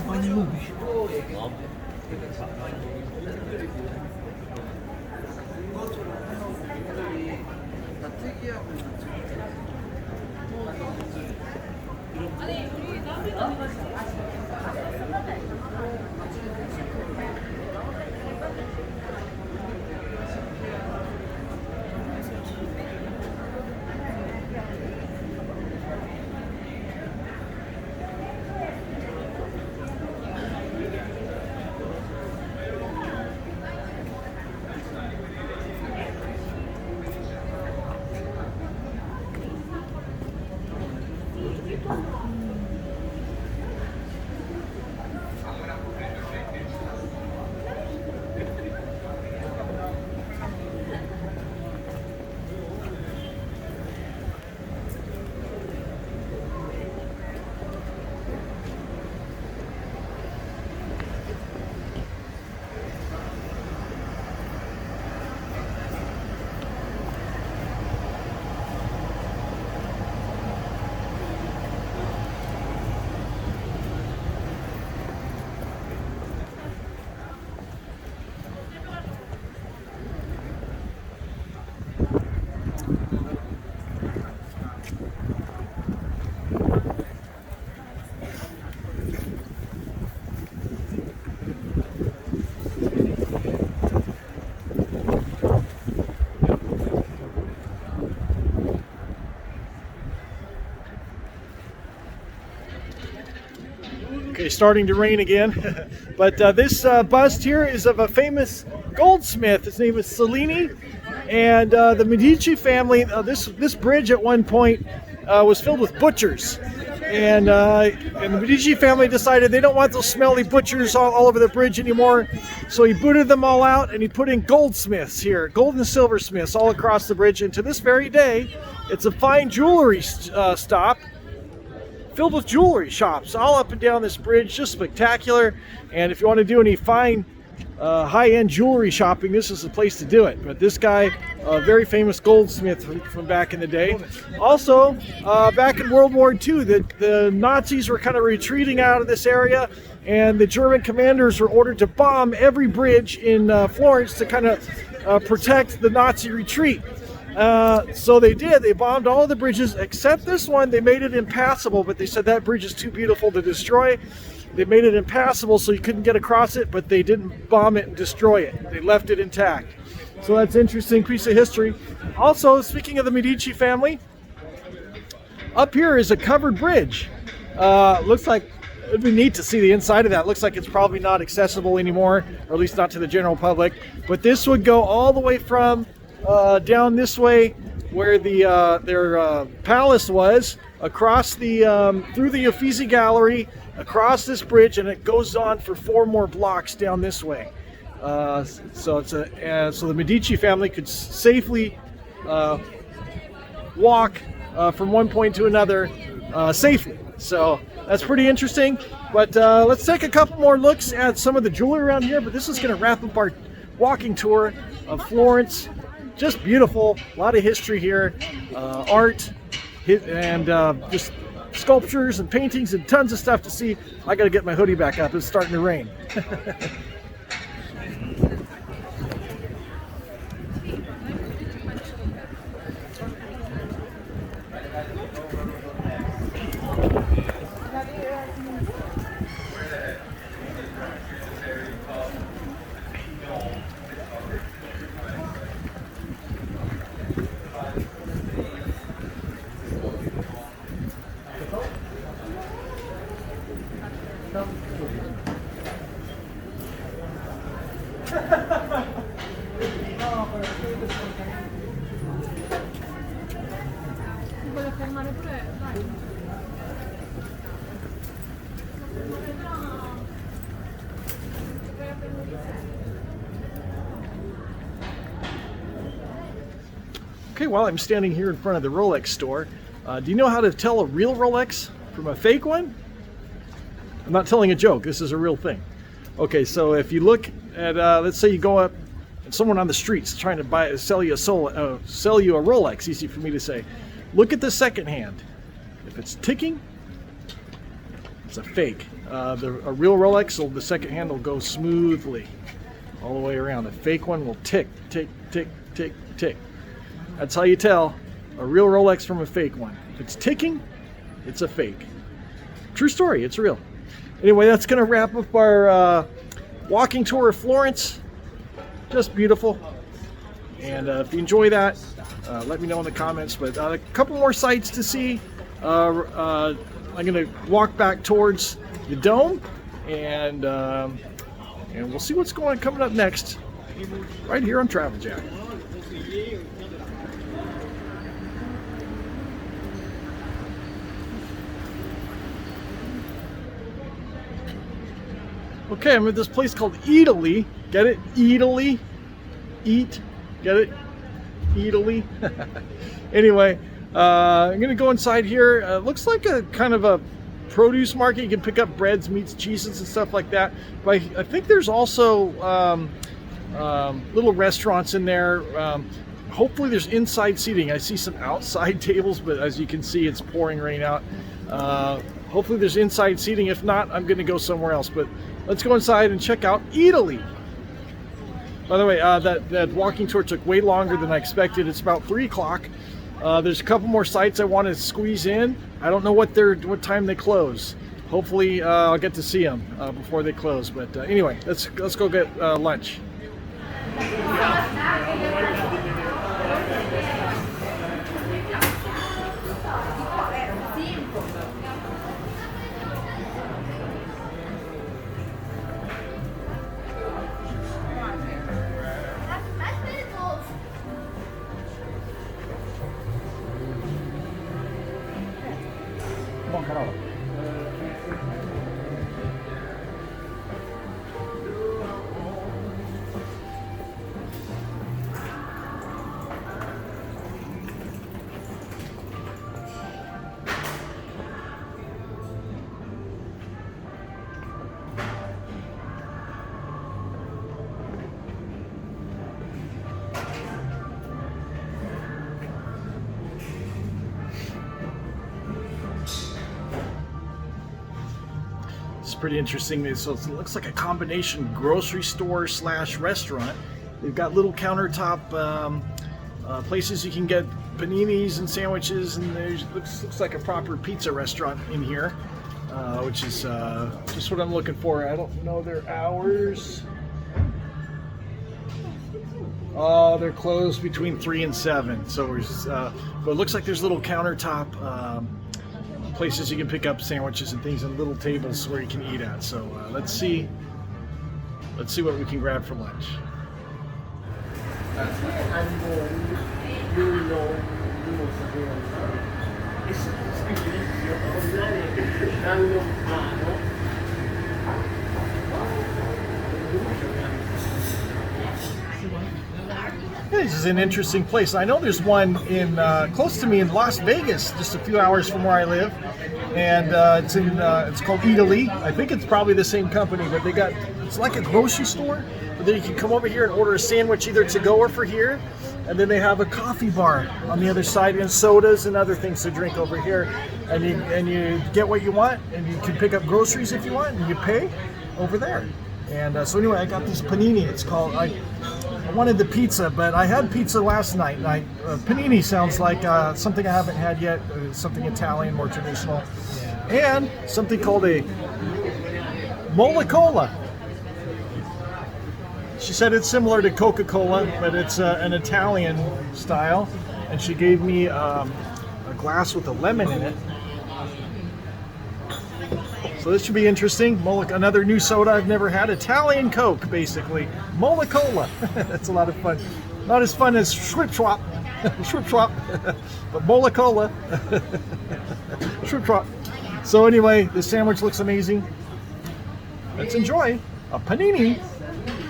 Pani lubisz. Okay, starting to rain again. But this bust here is of a famous goldsmith. His name is Cellini. And the Medici family, this bridge at one point was filled with butchers. And the Medici family decided they don't want those smelly butchers all over the bridge anymore. So he booted them all out, and he put in goldsmiths here, gold and silversmiths all across the bridge. And to this very day, it's a fine jewelry stop filled with jewelry shops all up and down this bridge. Just spectacular. And if you want to do any fine high-end jewelry shopping, this is the place to do it. But this guy, a very famous goldsmith from back in the day. Also, back in World War II, the Nazis were kind of retreating out of this area, and the German commanders were ordered to bomb every bridge in Florence to kind of protect the Nazi retreat. So they did. They bombed all of the bridges except this one. They made it impassable, but they said that bridge is too beautiful to destroy. They made it impassable so you couldn't get across it, but they didn't bomb it and destroy it. They left it intact. So that's an interesting piece of history. Also, speaking of the Medici family, up here is a covered bridge. Looks like it'd be neat to see the inside of that. Looks like it's probably not accessible anymore, or at least not to the general public. But this would go all the way from down this way where their palace was, across the through the Uffizi Gallery, across this bridge, and it goes on for 4 more blocks down this way. So it's so the Medici family could safely walk from one point to another safely. So that's pretty interesting. But let's take a couple more looks at some of the jewelry around here. But this is going to wrap up our walking tour of Florence. Just beautiful, a lot of history here, art, and just sculptures and paintings and tons of stuff to see. I got to get my hoodie back up. It's starting to rain. Okay, while I'm standing here in front of the Rolex store, do you know how to tell a real Rolex from a fake one? I'm not telling a joke, this is a real thing. Okay, so if you look at, let's say you go up and someone on the street's trying to sell you a Rolex, easy for me to say. Look at the second hand. If it's ticking, it's a fake. A real Rolex, the second hand will go smoothly all the way around. A fake one will tick, tick, tick, tick, tick. That's how you tell a real Rolex from a fake one. If it's ticking, it's a fake. True story, it's real. Anyway, that's going to wrap up our walking tour of Florence. Just beautiful. And if you enjoy that, let me know in the comments. But a couple more sites to see. I'm going to walk back towards the Dome, and we'll see what's coming up next, right here on Travel Jack. Okay, I'm at this place called Eataly. Get it? Eataly. Eat. Get it? Eataly. Anyway, I'm going to go inside here. Looks like a kind of a produce market. You can pick up breads, meats, cheeses, and stuff like that. But I think there's also little restaurants in there. Hopefully there's inside seating. I see some outside tables, but as you can see, it's pouring rain out. Hopefully there's inside seating. If not, I'm going to go somewhere else. But let's go inside and check out Eataly. By the way, that walking tour took way longer than I expected. It's about 3 o'clock. There's a couple more sites I want to squeeze in. I don't know what time they close. Hopefully I'll get to see them before they close. But anyway, let's go get lunch. Pretty interesting. So it looks like a combination grocery store / restaurant. They've got little countertop places you can get paninis and sandwiches, and there's looks like a proper pizza restaurant in here, which is just what I'm looking for. I don't know their hours. Oh, they're closed between 3 and 7. So but it looks like there's little countertop places you can pick up sandwiches and things, and little tables where you can eat at. So let's see what we can grab for lunch. This is an interesting place. I know there's one in close to me in Las Vegas, just a few hours from where I live, and it's called Eataly. I think it's probably the same company, but it's like a grocery store. But then you can come over here and order a sandwich either to go or for here, and then they have a coffee bar on the other side and sodas and other things to drink over here, and you get what you want, and you can pick up groceries if you want, and you pay over there. And so anyway, I got this panini. It's called. I wanted the pizza, but I had pizza last night. And panini sounds like something I haven't had yet. Something Italian, more traditional, and something called a Mola-Cola. She said it's similar to Coca-Cola, but it's an Italian style. And she gave me a glass with a lemon in it. So this should be interesting. Another new soda I've never had. Italian Coke, basically. Mola-Cola. That's a lot of fun. Not as fun as Schwip Schwap. Schwip Schwap. But Mola-Cola. Schwip Schwap. So anyway, this sandwich looks amazing. Let's enjoy a panini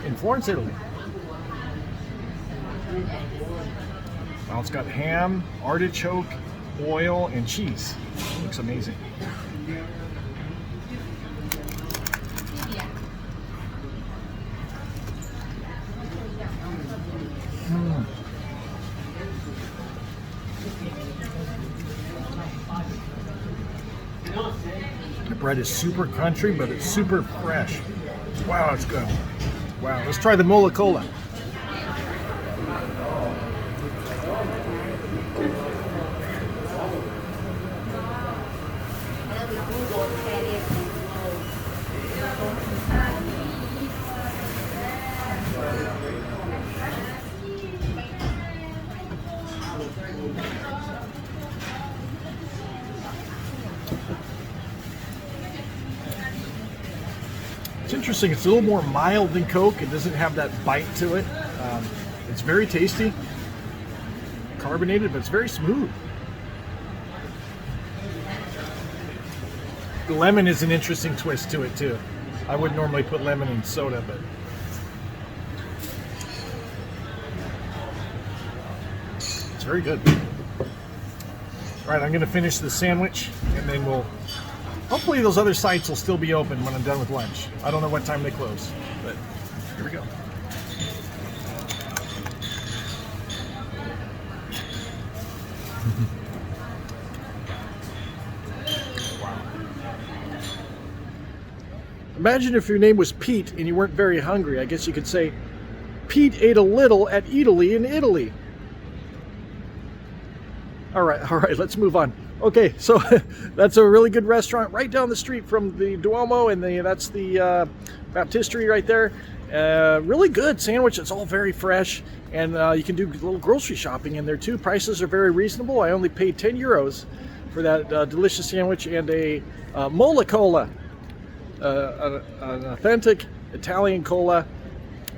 in Florence, Italy. Well, it's got ham, artichoke, oil, and cheese. Looks amazing. The bread is super crunchy, but it's super fresh. Wow, that's good. Wow, let's try the Mola-Cola. It's interesting. It's a little more mild than Coke. It doesn't have that bite to it. It's very tasty, carbonated, but it's very smooth. The lemon is an interesting twist to it too. I wouldn't normally put lemon in soda, but it's very good. All right, I'm going to finish the sandwich, and then hopefully those other sites will still be open when I'm done with lunch. I don't know what time they close, but here we go. Wow. Imagine if your name was Pete and you weren't very hungry. I guess you could say, Pete ate a little at Eataly in Italy. All right, let's move on. Okay, so that's a really good restaurant right down the street from the Duomo, and that's the Baptistery right there. Really good sandwich. It's all very fresh, and you can do a little grocery shopping in there too. Prices are very reasonable. I only paid €10 for that delicious sandwich and a Mola-Cola, an authentic Italian cola.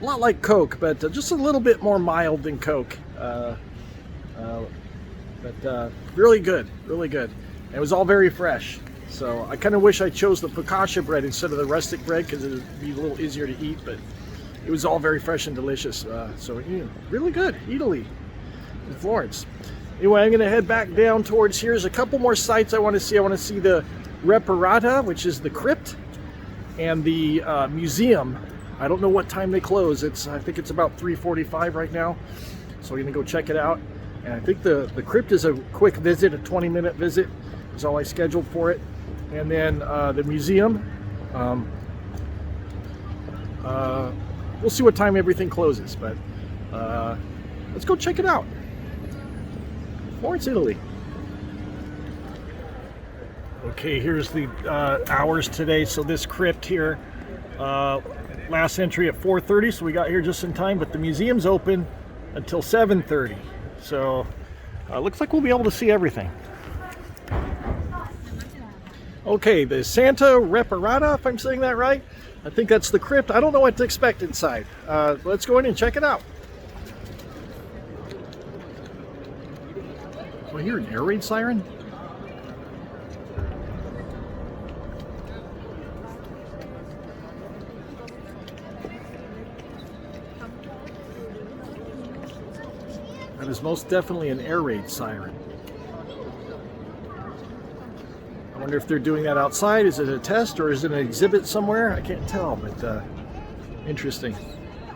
A lot like Coke, but just a little bit more mild than Coke. But really good, really good. And it was all very fresh. So I kind of wish I chose the focaccia bread instead of the rustic bread because it would be a little easier to eat, but it was all very fresh and delicious. So yeah, really good. Eataly in Florence. Anyway, I'm going to head back down towards here. There's a couple more sites I want to see. I want to see the Reparata, which is the Crypt, and the museum. I don't know what time they close. I think it's about 3:45 right now. So we're going to go check it out. And I think the Crypt is a quick visit, a 20-minute visit is all I scheduled for it. And then the museum, we'll see what time everything closes, but let's go check it out. Florence, Italy. Okay, here's the hours today. So this crypt here, last entry at 4:30, so we got here just in time, but the museum's open until 7:30. So looks like we'll be able to see everything. Okay, the Santa Reparata, if I'm saying that right. I think that's the crypt. I don't know what to expect inside. Let's go in and check it out. Do I hear an air raid siren? That is most definitely an air raid siren. I wonder if they're doing that outside. Is it a test or is it an exhibit somewhere? I can't tell, but interesting.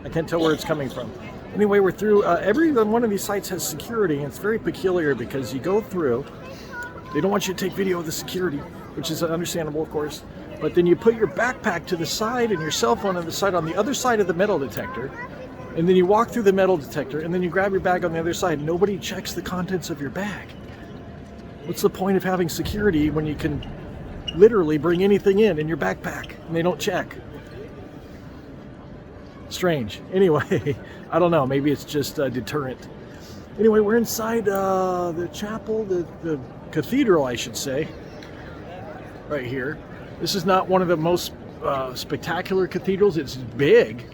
I can't tell where it's coming from. Anyway, we're through. Every one of these sites has security, and it's very peculiar because you go through. They don't want you to take video of the security, which is understandable, of course. But then you put your backpack to the side and your cell phone on the side on the other side of the metal detector. And then you walk through the metal detector, and then you grab your bag on the other side. Nobody checks the contents of your bag. What's the point of having security when you can literally bring anything in your backpack and they don't check? Strange. Anyway, I don't know. Maybe it's just a deterrent. Anyway, we're inside the chapel, the cathedral, I should say, right here. This is not one of the most spectacular cathedrals. It's big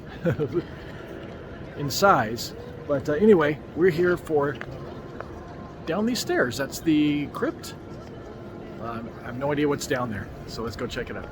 in size. But anyway, we're here for down these stairs. That's the crypt. I have no idea what's down there, so let's go check it out.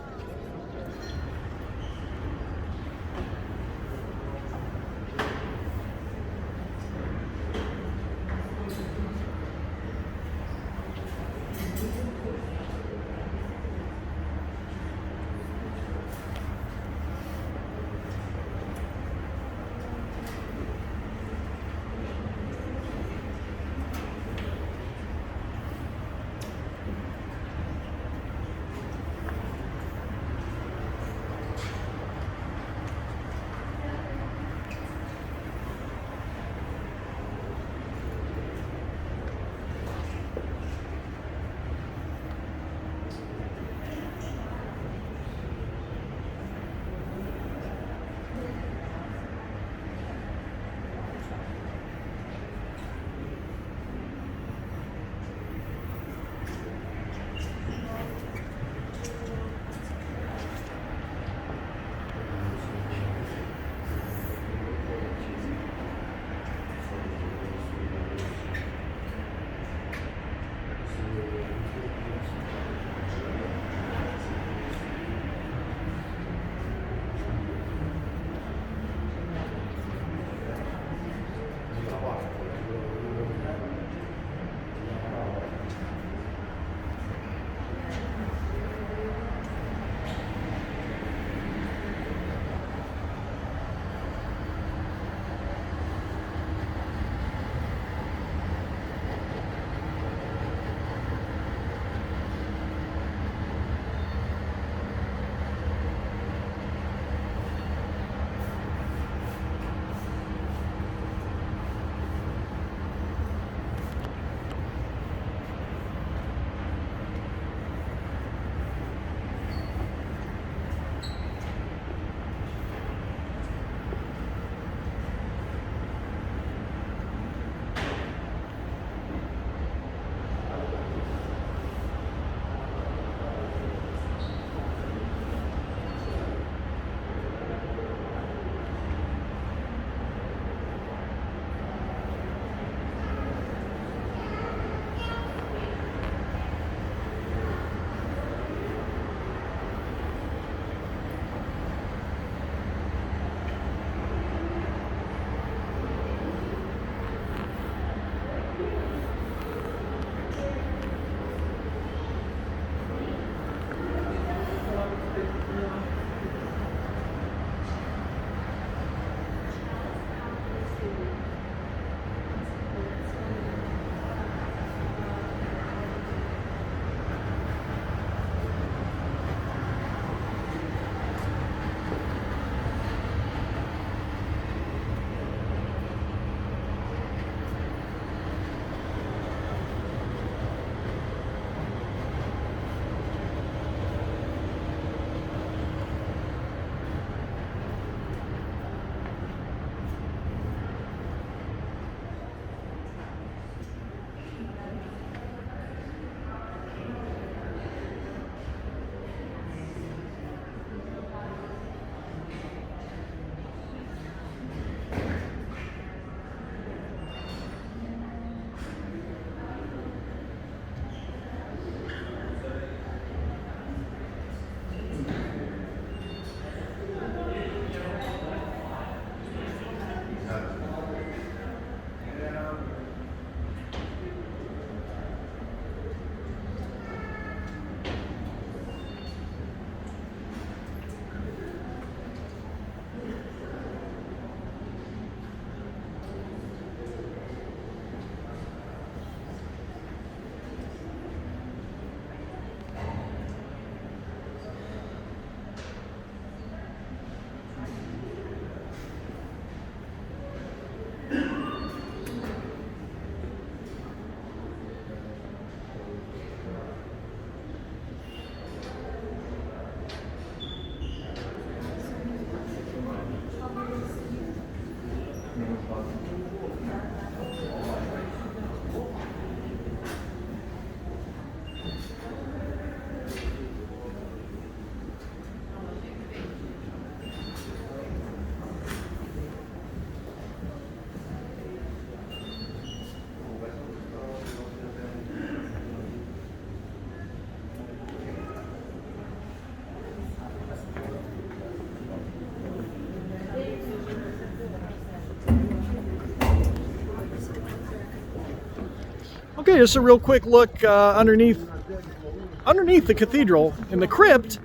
Okay, just a real quick look underneath the cathedral in the crypt,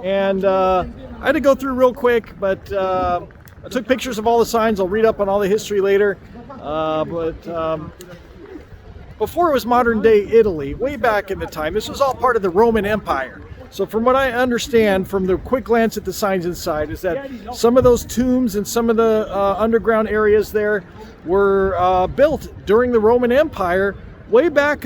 and I had to go through real quick, but I took pictures of all the signs. I'll read up on all the history later. Before it was modern day Italy, way back in the time, this was all part of the Roman Empire. So from what I understand from the quick glance at the signs inside is that some of those tombs and some of the underground areas there were built during the Roman Empire way back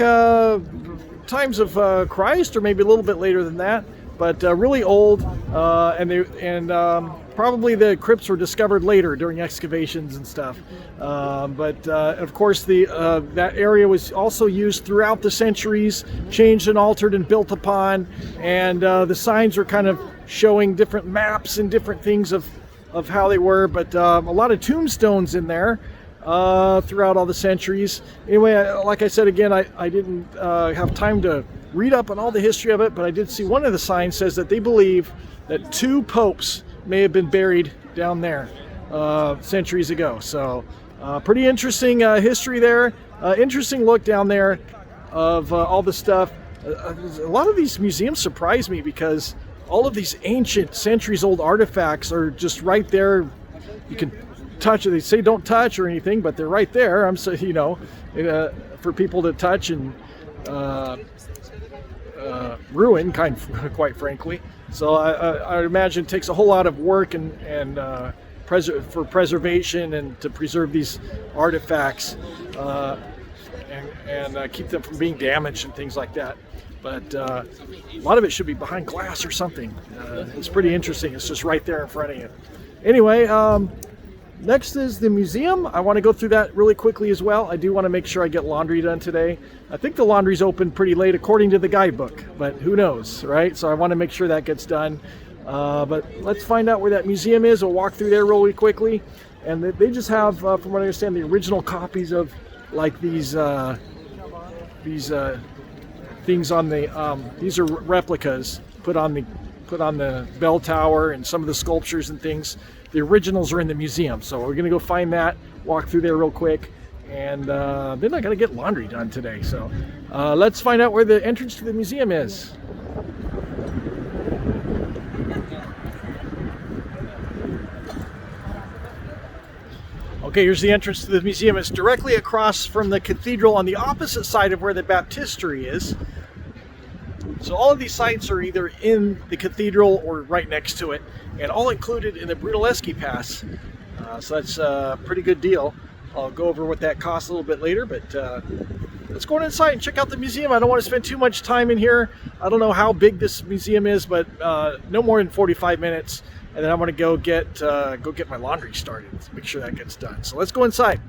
times of Christ, or maybe a little bit later than that, but really old, and probably the crypts were discovered later during excavations and stuff. Of course, that area was also used throughout the centuries, changed and altered and built upon, and the signs were kind of showing different maps and different things of how they were, but a lot of tombstones in there throughout all the centuries. Anyway, like I said again, I didn't have time to read up on all the history of it, but I did see one of the signs says that they believe that 2 popes may have been buried down there centuries ago. So pretty interesting history there. Interesting look down there of all the stuff. A lot of these museums surprise me because all of these ancient centuries old artifacts are just right there. You can touch it. They say don't touch or anything, but they're right there. For people to touch and ruin, quite frankly. So I imagine it takes a whole lot of work and for preservation and to preserve these artifacts and keep them from being damaged and things like that. But a lot of it should be behind glass or something. It's pretty interesting. It's just right there in front of you. Anyway, next is the museum. I want to go through that really quickly as well. I do want to make sure I get laundry done today. I think the laundry's open pretty late according to the guidebook, but who knows, right? So I want to make sure that gets done. But let's find out where that museum is. We'll walk through there really quickly. And they just have, from what I understand, the original copies of like these things on the, these are replicas put on the bell tower and some of the sculptures and things. The originals are in the museum, so we're gonna go find that, walk through there real quick, and then I gotta get laundry done today. So let's find out where the entrance to the museum is. Okay, here's the entrance to the museum. It's directly across from the cathedral on the opposite side of where the Baptistery is. So all of these sites are either in the cathedral or right next to it, and all included in the Brunelleschi pass. So that's a pretty good deal. I'll go over what that costs a little bit later, but let's go inside and check out the museum. I don't want to spend too much time in here. I don't know how big this museum is, but no more than 45 minutes. And then I'm going to go get my laundry started. Make sure that gets done. So let's go inside.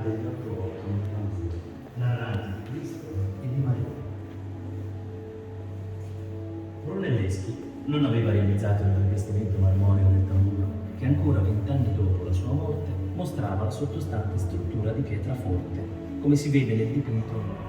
degli 8 occhi narranti di Cristo e di Maria. Brunelleschi non aveva realizzato il rivestimento marmoreo del tamburo, che ancora 20 anni dopo la sua morte mostrava la sottostante struttura di pietra forte, come si vede nel dipinto.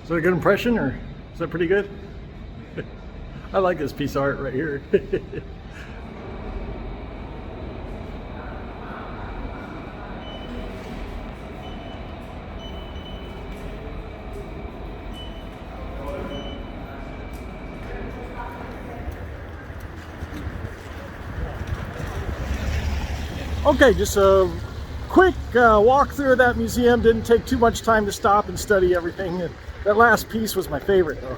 Is that a good impression, or is that pretty good? I like this piece of art right here. Okay, just a quick walk through of that museum. Didn't take too much time to stop and study everything. That last piece was my favorite though.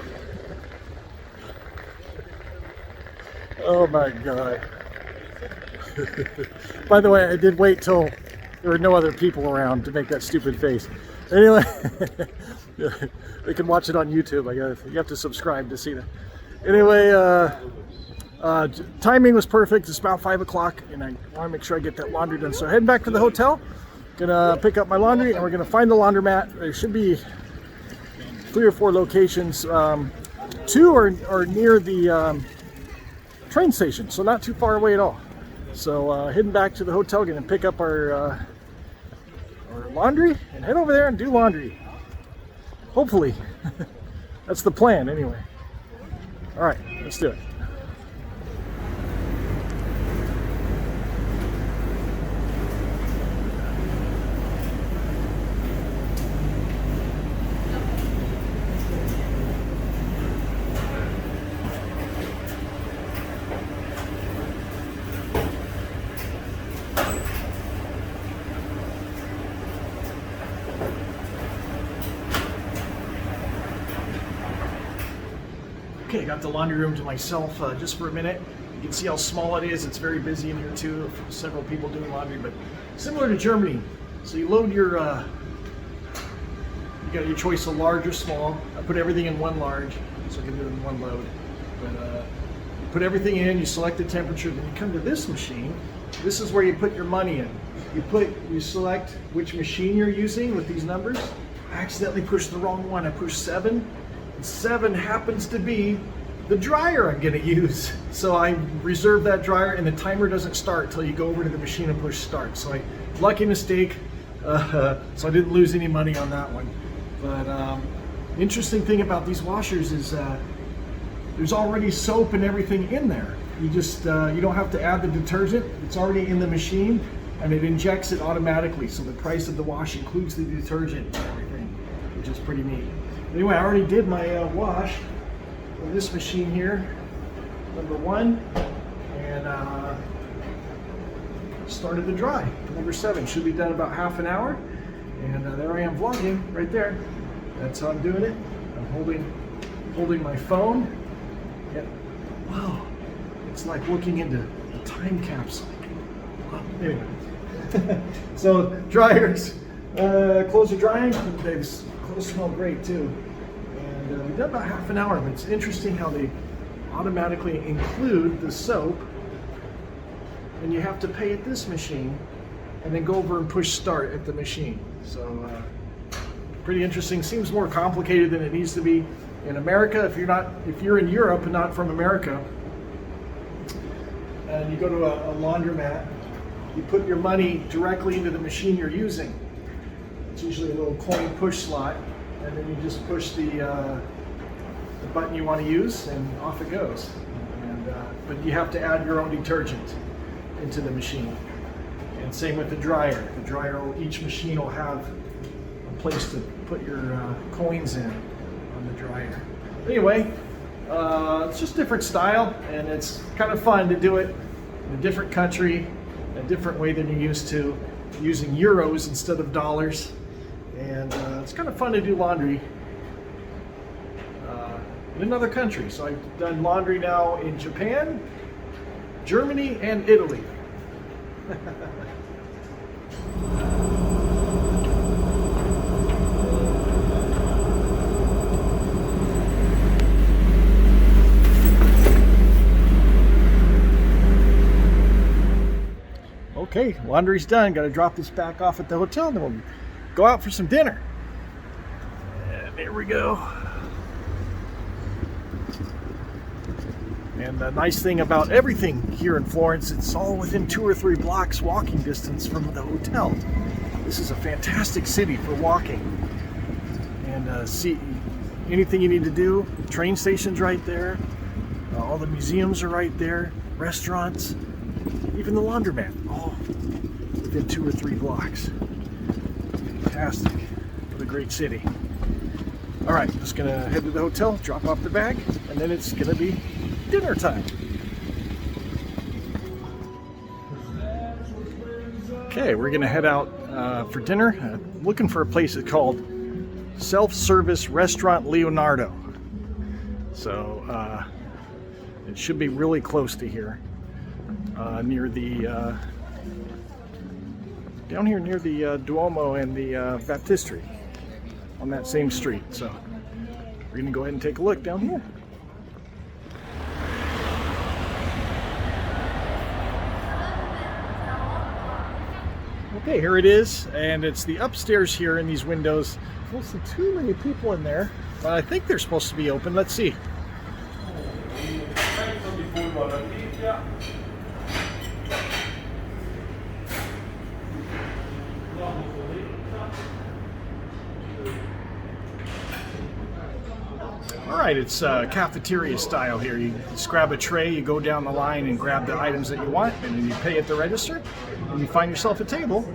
Oh my God. By the way, I did wait till there were no other people around to make that stupid face. Anyway, they can watch it on YouTube. I guess you have to subscribe to see that. Anyway, timing was perfect. It's about 5 o'clock and I want to make sure I get that laundry done. So heading back to the hotel, gonna pick up my laundry and we're gonna find the laundromat. There should be 3 or 4 locations. 2 are near the train station, so not too far away at all. So heading back to the hotel, gonna pick up our laundry and head over there and do laundry. Hopefully. That's the plan anyway. All right, let's do it. Okay, got the laundry room to myself just for a minute. You can see how small it is. It's very busy in here too. Several people doing laundry, but similar to Germany. So you load your, you got your choice of large or small. I put everything in one large, so I can do it in one load. But you put everything in, you select the temperature, then you come to this machine. This is where you put your money in. You select which machine you're using with these numbers. I accidentally pushed the wrong one. I pushed 7. 7 happens to be the dryer I'm going to use. So I reserve that dryer and the timer doesn't start until you go over to the machine and push start. So lucky mistake. So I didn't lose any money on that one. But interesting thing about these washers is there's already soap and everything in there. You just, you don't have to add the detergent. It's already in the machine and it injects it automatically. So the price of the wash includes the detergent and everything, which is pretty neat. Anyway, I already did my wash on this machine here, number 1, and started the dry. Number 7 should be done about half an hour, and there I am vlogging right there. That's how I'm doing it. I'm holding my phone. Yep. Wow, it's like looking into a time capsule. Wow. Anyway, so dryers, clothes are drying. Clothes smell great too. And we've done about half an hour, but it's interesting how they automatically include the soap and you have to pay at this machine and then go over and push start at the machine. So Pretty interesting. Seems more complicated than it needs to be. In America, if you're in Europe and not from America, and you go to a laundromat, you put your money directly into the machine you're using. It's usually a little coin push slot, and then you just push the button you want to use, and off it goes. But you have to add your own detergent into the machine. And same with the dryer. The dryer, each machine will have a place to put your coins in on the dryer. Anyway, it's just different style, and it's kind of fun to do it in a different country, a different way than you're used to, using euros instead of dollars. And it's kind of fun to do laundry in another country. So I've done laundry now in Japan, Germany, and Italy. Okay, laundry's done. Got to drop this back off at the hotel, and then we'll go out for some dinner. And there we go. And the nice thing about everything here in Florence, it's all within 2 or 3 blocks walking distance from the hotel. This is a fantastic city for walking. And see anything you need to do. The train station's right there. All the museums are right there. Restaurants. Even the laundromat. All within 2 or 3 blocks. Fantastic. What a great city. All right, just gonna head to the hotel, drop off the bag, and then it's gonna be dinner time. Okay, we're gonna head out for dinner. Looking for a place that's called Self Service Restaurant Leonardo. So it should be really close to here, near the down here near the Duomo and the Baptistery, on that same street. So we're gonna go ahead and take a look down here. Okay, here it is, and it's the upstairs here in these windows. I don't see too many people in there, but I think they're supposed to be open. Let's see. All right, it's cafeteria style here. You just grab a tray, you go down the line and grab the items that you want, and then you pay at the register, and you find yourself a table.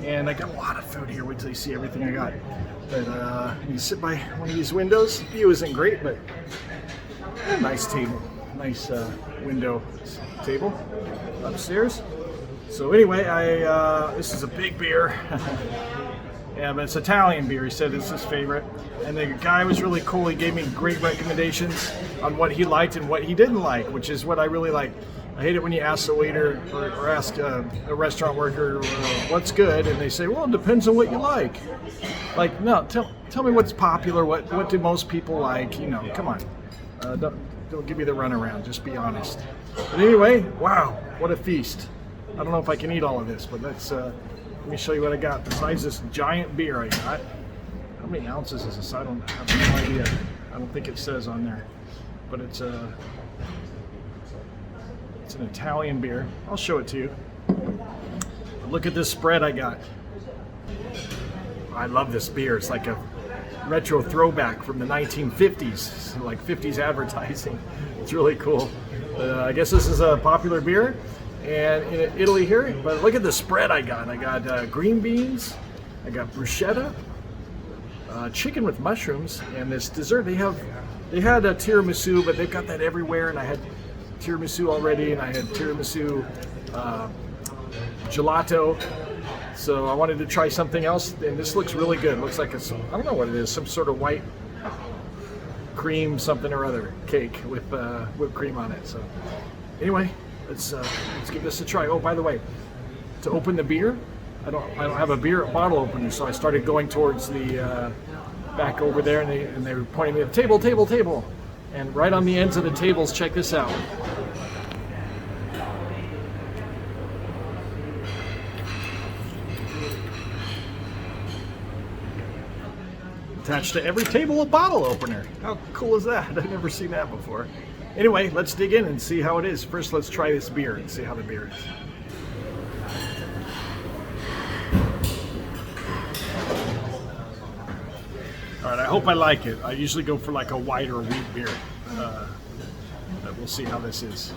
And I got a lot of food here. Wait till you see everything I got. But you sit by one of these windows. The view isn't great, but a nice table, nice window table upstairs. So anyway, this is a big beer. Yeah, but it's Italian beer. He said it's his favorite. And the guy was really cool. He gave me great recommendations on what he liked and what he didn't like, which is what I really like. I hate it when you ask the waiter or ask a restaurant worker what's good, and they say, well, it depends on what you like. Like, no, tell me what's popular, what do most people like, you know, come on. Don't give me the runaround, just be honest. But anyway, wow, what a feast. I don't know if I can eat all of this, but let's... let me show you what I got. Besides this giant beer I got, how many ounces is this? I have no idea. I don't think it says on there, but it's an Italian beer. I'll show it to you. Look at this spread I got. I love this beer. It's like a retro throwback from the 1950s, like 50s advertising. It's really cool. I guess this is a popular beer. And in Italy here, but look at the spread I got. I got green beans, I got bruschetta, chicken with mushrooms, and this dessert they had a tiramisu, but they've got that everywhere. And I had tiramisu already, and I had tiramisu gelato. So I wanted to try something else, and this looks really good. It looks like it's, I don't know what it is, some sort of white cream something or other cake with whipped cream on it. So anyway. Let's give this a try. Oh, by the way, to open the beer, I don't have a beer bottle opener, so I started going towards the back over there, and they were pointing me at the table, and right on the ends of the tables. Check this out. Attached to every table, a bottle opener. How cool is that? I've never seen that before. Anyway, let's dig in and see how it is. First, let's try this beer and see how the beer is. All right, I hope I like it. I usually go for like a whiter wheat beer. But we'll see how this is.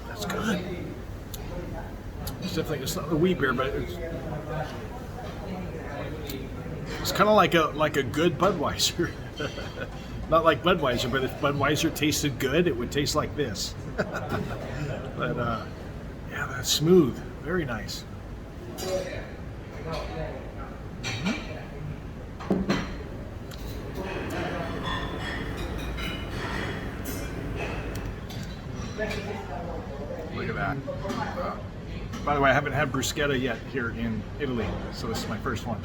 That's good. It's definitely, it's not a wheat beer, but it's kind of like a good Budweiser. Not like Budweiser, but if Budweiser tasted good, it would taste like this. But yeah, that's smooth. Very nice. Look at that. By the way, I haven't had bruschetta yet here in Italy, so this is my first one.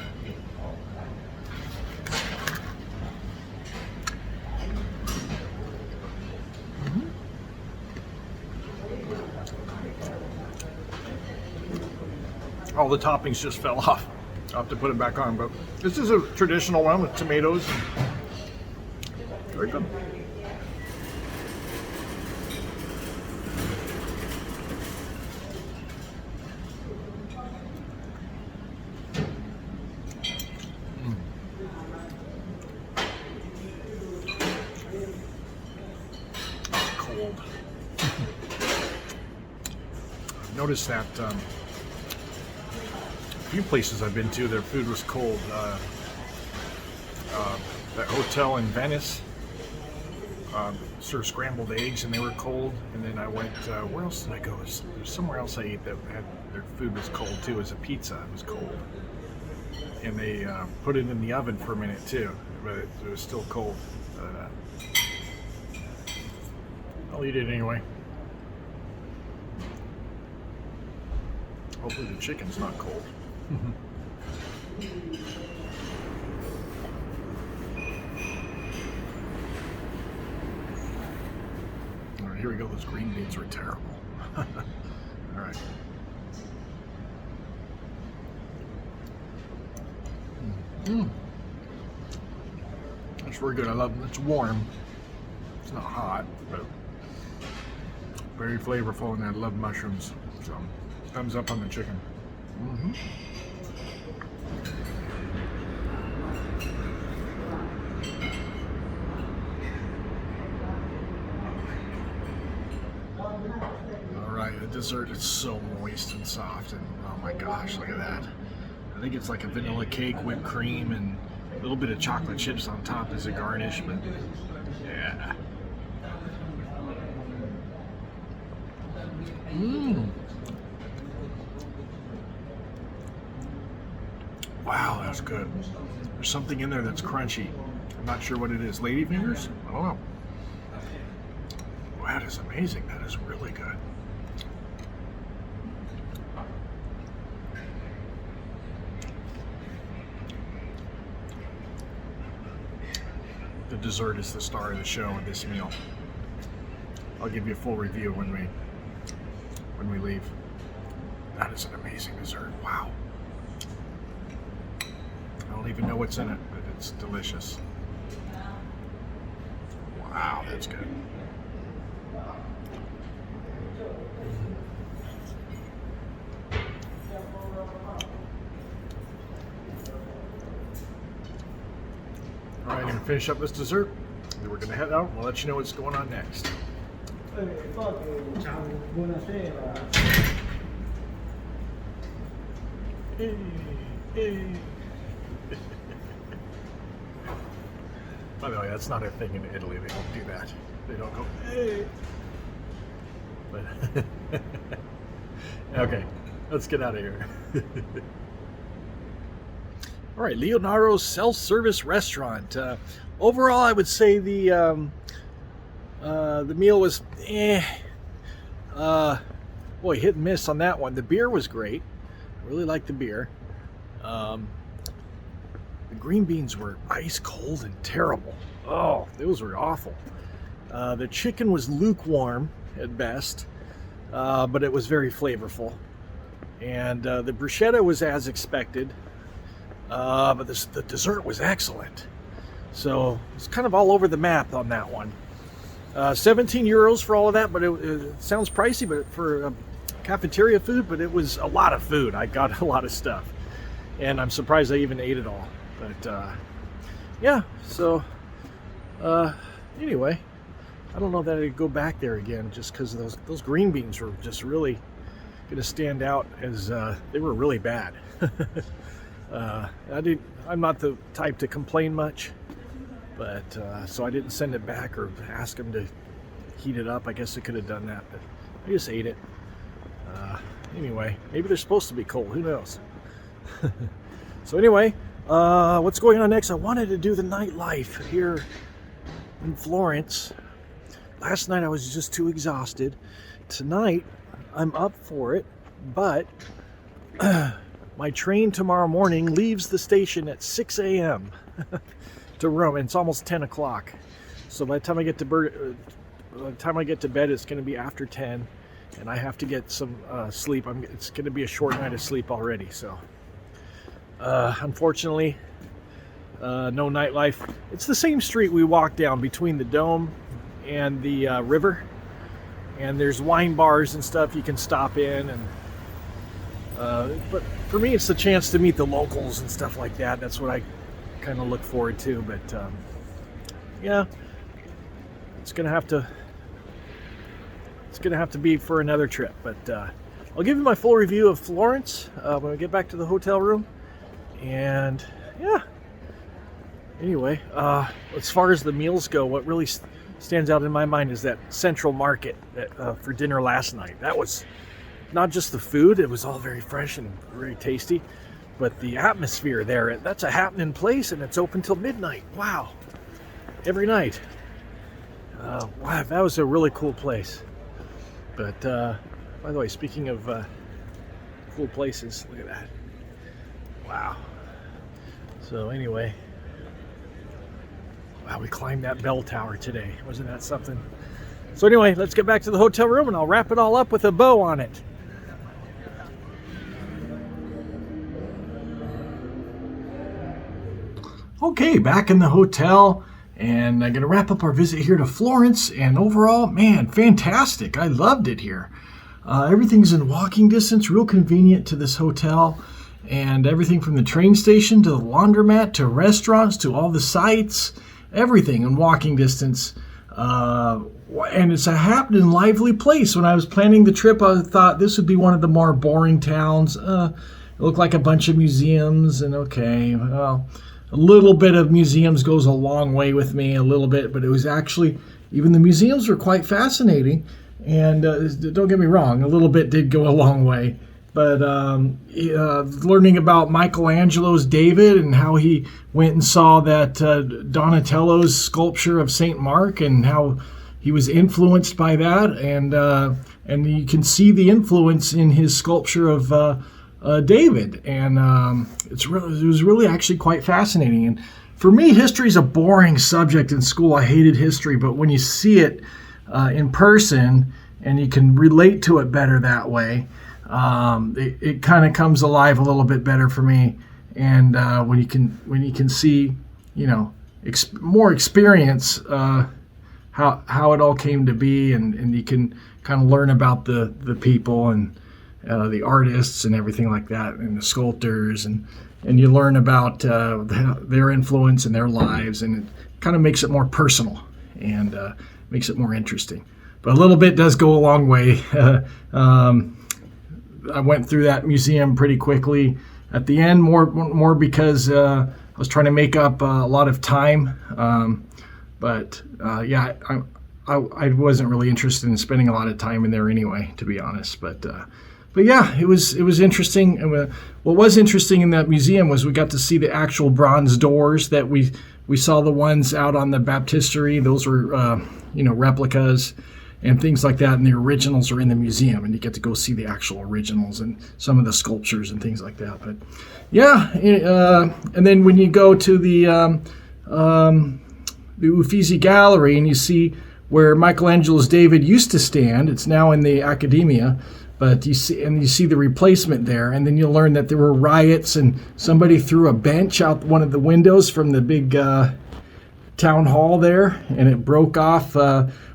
All the toppings just fell off. I'll have to put it back on, but this is a traditional one with tomatoes. Very good. Cold. I've noticed that a few places I've been to, their food was cold. That hotel in Venice served scrambled eggs and they were cold. And then I went, where else did I go? There's somewhere else I ate that had their food was cold too. It was a pizza. It was cold. And they put it in the oven for a minute too, but it was still cold. I'll eat it anyway. Hopefully the chicken's not cold. All right, here we go. Those green beans were terrible. All right. That's very good. I love it. It's warm. It's not hot, but very flavorful, and I love mushrooms. So, thumbs up on the chicken. All right, the dessert is so moist and soft, and oh my gosh, look at that. I think it's like a vanilla cake, whipped cream, and a little bit of chocolate chips on top as a garnish, but yeah. Wow, that's good. There's something in there that's crunchy. I'm not sure what it is. Ladyfingers? I don't know. Wow, that is amazing. That is really good. The dessert is the star of the show in this meal. I'll give you a full review when we leave. That is an amazing dessert. Wow. I don't even know what's in it, but it's delicious. Wow, that's good. All right, I'm gonna finish up this dessert. Then we're gonna head out. We'll let you know what's going on next. By the way, that's not a thing in Italy. They don't do that. They don't go, hey. But okay, let's get out of here. All right, Leonardo's Self Service Restaurant. Overall, I would say the meal was boy, hit and miss on that one. The beer was great. I really liked the beer. The green beans were ice cold and terrible. Oh, those were awful. The chicken was lukewarm at best, but it was very flavorful. And the bruschetta was as expected, but the dessert was excellent. So it's kind of all over the map on that one. 17 euros for all of that, but it sounds pricey, but for cafeteria food, but it was a lot of food. I got a lot of stuff, and I'm surprised I even ate it all. But yeah, so anyway, I don't know that I'd go back there again, just because those green beans were just really going to stand out as they were really bad. I'm not the type to complain much, but so I didn't send it back or ask them to heat it up. I guess I could have done that, but I just ate it. Anyway, maybe they're supposed to be cold. Who knows? So anyway, what's going on next? I wanted to do the nightlife here in Florence. Last night I was just too exhausted. Tonight I'm up for it, but my train tomorrow morning leaves the station at 6 a.m. to Rome, and it's almost 10 o'clock. So by the time I get to bed, it's going to be after 10, and I have to get some sleep. It's going to be a short night of sleep already. So unfortunately, no nightlife. It's the same street we walked down between the Dome and the river, and there's wine bars and stuff you can stop in, and but for me it's the chance to meet the locals and stuff like that. That's what I kind of look forward to. But yeah, it's gonna have to be for another trip. But I'll give you my full review of Florence when we get back to the hotel room. And yeah, anyway, as far as the meals go, what really stands out in my mind is that Central Market for dinner last night. That was not just the food, it was all very fresh and very tasty, but the atmosphere there, that's a happening place, and it's open till midnight. Wow. Every night. Wow, that was a really cool place. But by the way, speaking of cool places, look at that. Wow. So anyway, wow, we climbed that bell tower today. Wasn't that something? So anyway, let's get back to the hotel room and I'll wrap it all up with a bow on it. Okay, back in the hotel, and I'm going to wrap up our visit here to Florence. And overall, man, fantastic. I loved it here. Everything's in walking distance, real convenient to this hotel. And everything from the train station to the laundromat to restaurants to all the sites, everything in walking distance. And it's a happening, lively place. When I was planning the trip, I thought this would be one of the more boring towns. It looked like a bunch of museums, and okay, well, a little bit of museums goes a long way with me, a little bit, but it was actually, even the museums were quite fascinating. And don't get me wrong, a little bit did go a long way. But learning about Michelangelo's David and how he went and saw that Donatello's sculpture of St. Mark and how he was influenced by that, and you can see the influence in his sculpture of David, and it was really actually quite fascinating. And for me, history is a boring subject in school. I hated history, but when you see it in person and you can relate to it better that way, it kind of comes alive a little bit better for me. And when you can see, more experience how it all came to be, and you can kind of learn about the people and the artists and everything like that, and the sculptors, and you learn about their influence in their lives, and it kind of makes it more personal and makes it more interesting. But a little bit does go a long way. I went through that museum pretty quickly at the end, more because I was trying to make up a lot of time. Yeah, I wasn't really interested in spending a lot of time in there anyway, to be honest. But yeah, it was interesting. And what was interesting in that museum was we got to see the actual bronze doors that we saw. The ones out on the Baptistery, those were replicas and things like that, and the originals are in the museum, and you get to go see the actual originals and some of the sculptures and things like that. But yeah, and then when you go to the Uffizi Gallery and you see where Michelangelo's David used to stand, it's now in the Accademia, But you see the replacement there, and then you'll learn that there were riots and somebody threw a bench out one of the windows from the big town hall there, and it broke off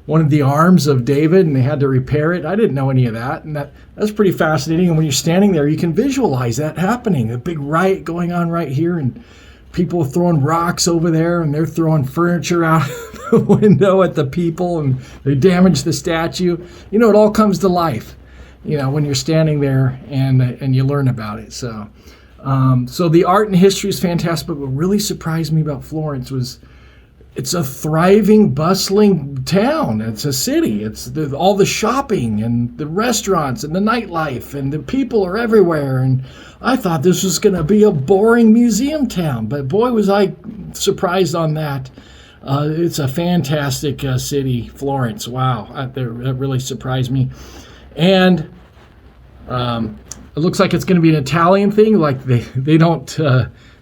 one of the arms of David, and they had to repair it. I didn't know any of that, and that's pretty fascinating. And when you're standing there, you can visualize that happening, a big riot going on right here, and people throwing rocks over there, and they're throwing furniture out the window at the people, and they damage the statue. You know, it all comes to life, you know, when you're standing there and you learn about it. So the art and history is fantastic, but what really surprised me about Florence was it's a thriving, bustling town. It's a city. It's all the shopping and the restaurants and the nightlife, and the people are everywhere. And I thought this was going to be a boring museum town, but boy, was I surprised on that. It's a fantastic city, Florence. Wow, that really surprised me. And it looks like it's going to be an Italian thing. Like they don't.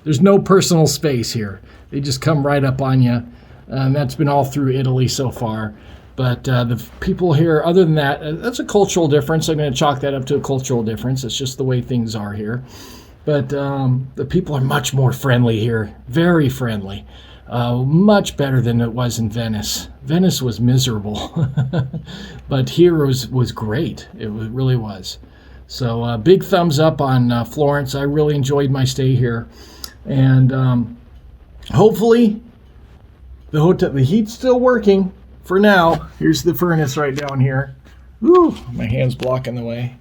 There's no personal space here. They just come right up on you. And that's been all through Italy so far. But the people here, other than that, that's a cultural difference. I'm going to chalk that up to a cultural difference. It's just the way things are here. But the people are much more friendly here, very friendly. Much better than it was in Venice. Venice was miserable, but here was great. It really was. So big thumbs up on Florence. I really enjoyed my stay here. And hopefully the heat's still working for now. Here's the furnace right down here. Woo, my hand's blocking the way.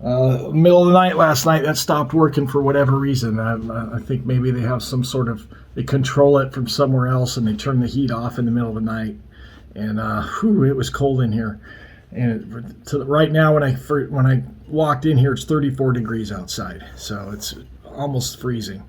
Middle of the night last night, that stopped working for whatever reason. I think maybe they have some sort of, they control it from somewhere else, and they turn the heat off in the middle of the night. And it was cold in here. And right now, when I walked in here, it's 34 degrees outside, so it's almost freezing.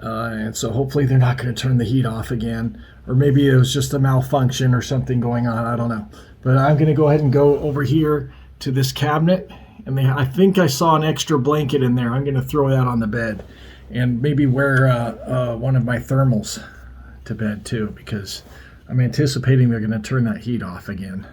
And so hopefully they're not going to turn the heat off again, or maybe it was just a malfunction or something going on. I don't know. But I'm going to go ahead and go over here to this cabinet, and I think I saw an extra blanket in there. I'm going to throw that on the bed, and maybe wear one of my thermals to bed too, because I'm anticipating they're going to turn that heat off again.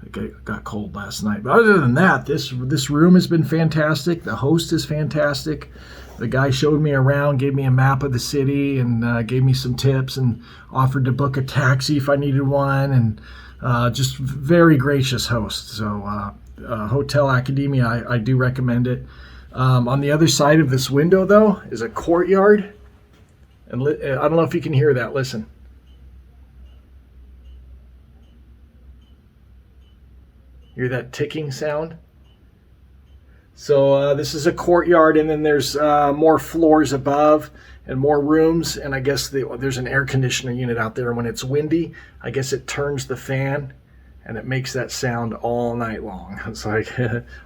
It got cold last night. But other than that, this room has been fantastic. The host is fantastic. The guy showed me around, gave me a map of the city, and gave me some tips, and offered to book a taxi if I needed one, and just very gracious host. So Hotel Academia, I do recommend it. On the other side of this window, though, is a courtyard. And I don't know if you can hear that. Listen. Hear that ticking sound? So this is a courtyard, and then there's more floors above and more rooms, and I guess there's an air conditioner unit out there. When it's windy, I guess it turns the fan, and it makes that sound all night long. It's like,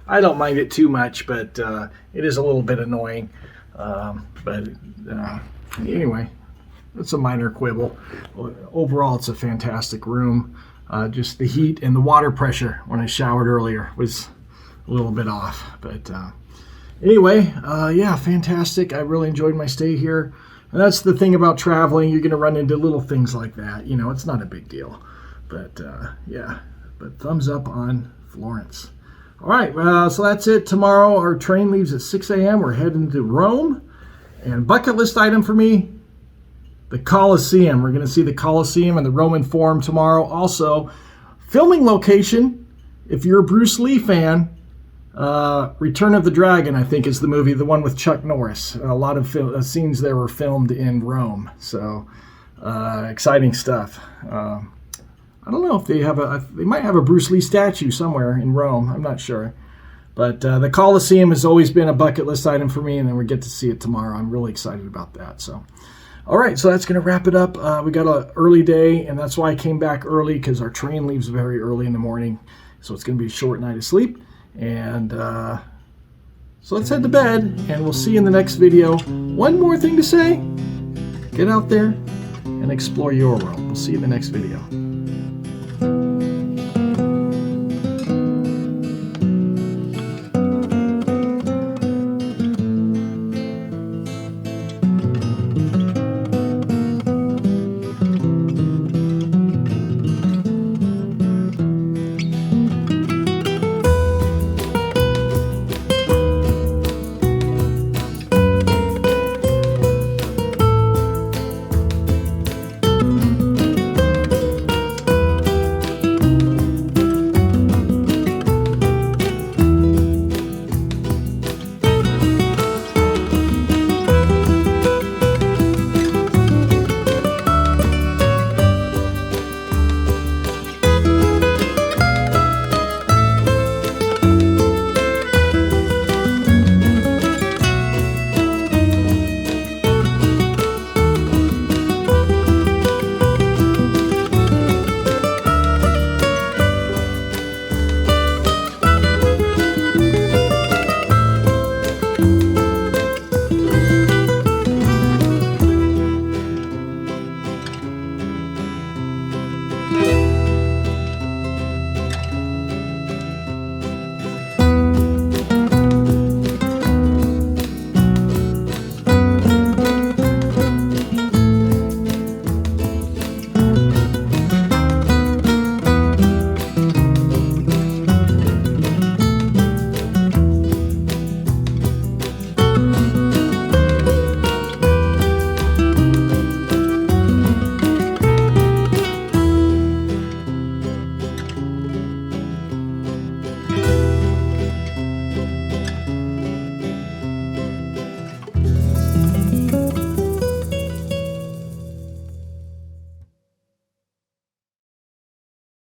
I don't mind it too much, but it is a little bit annoying. But anyway, it's a minor quibble. Overall, it's a fantastic room. Just the heat and the water pressure when I showered earlier was a little bit off. But anyway, yeah, fantastic. I really enjoyed my stay here. And that's the thing about traveling. You're going to run into little things like that. You know, it's not a big deal. But yeah, but thumbs up on Florence. All right, so that's it. Tomorrow our train leaves at 6 a.m. We're heading to Rome. And bucket list item for me, the Colosseum. We're going to see the Colosseum and the Roman Forum tomorrow. Also, filming location, if you're a Bruce Lee fan, Return of the Dragon, I think, is the movie, the one with Chuck Norris. A lot of scenes there were filmed in Rome. So, exciting stuff. I don't know if they might have a Bruce Lee statue somewhere in Rome. I'm not sure. But the Colosseum has always been a bucket list item for me, and then we get to see it tomorrow. I'm really excited about that. So, all right, so that's going to wrap it up. We got an early day, and that's why I came back early, because our train leaves very early in the morning. So it's going to be a short night of sleep. And so let's head to bed, and we'll see you in the next video. One more thing to say. Get out there and explore your world. We'll see you in the next video.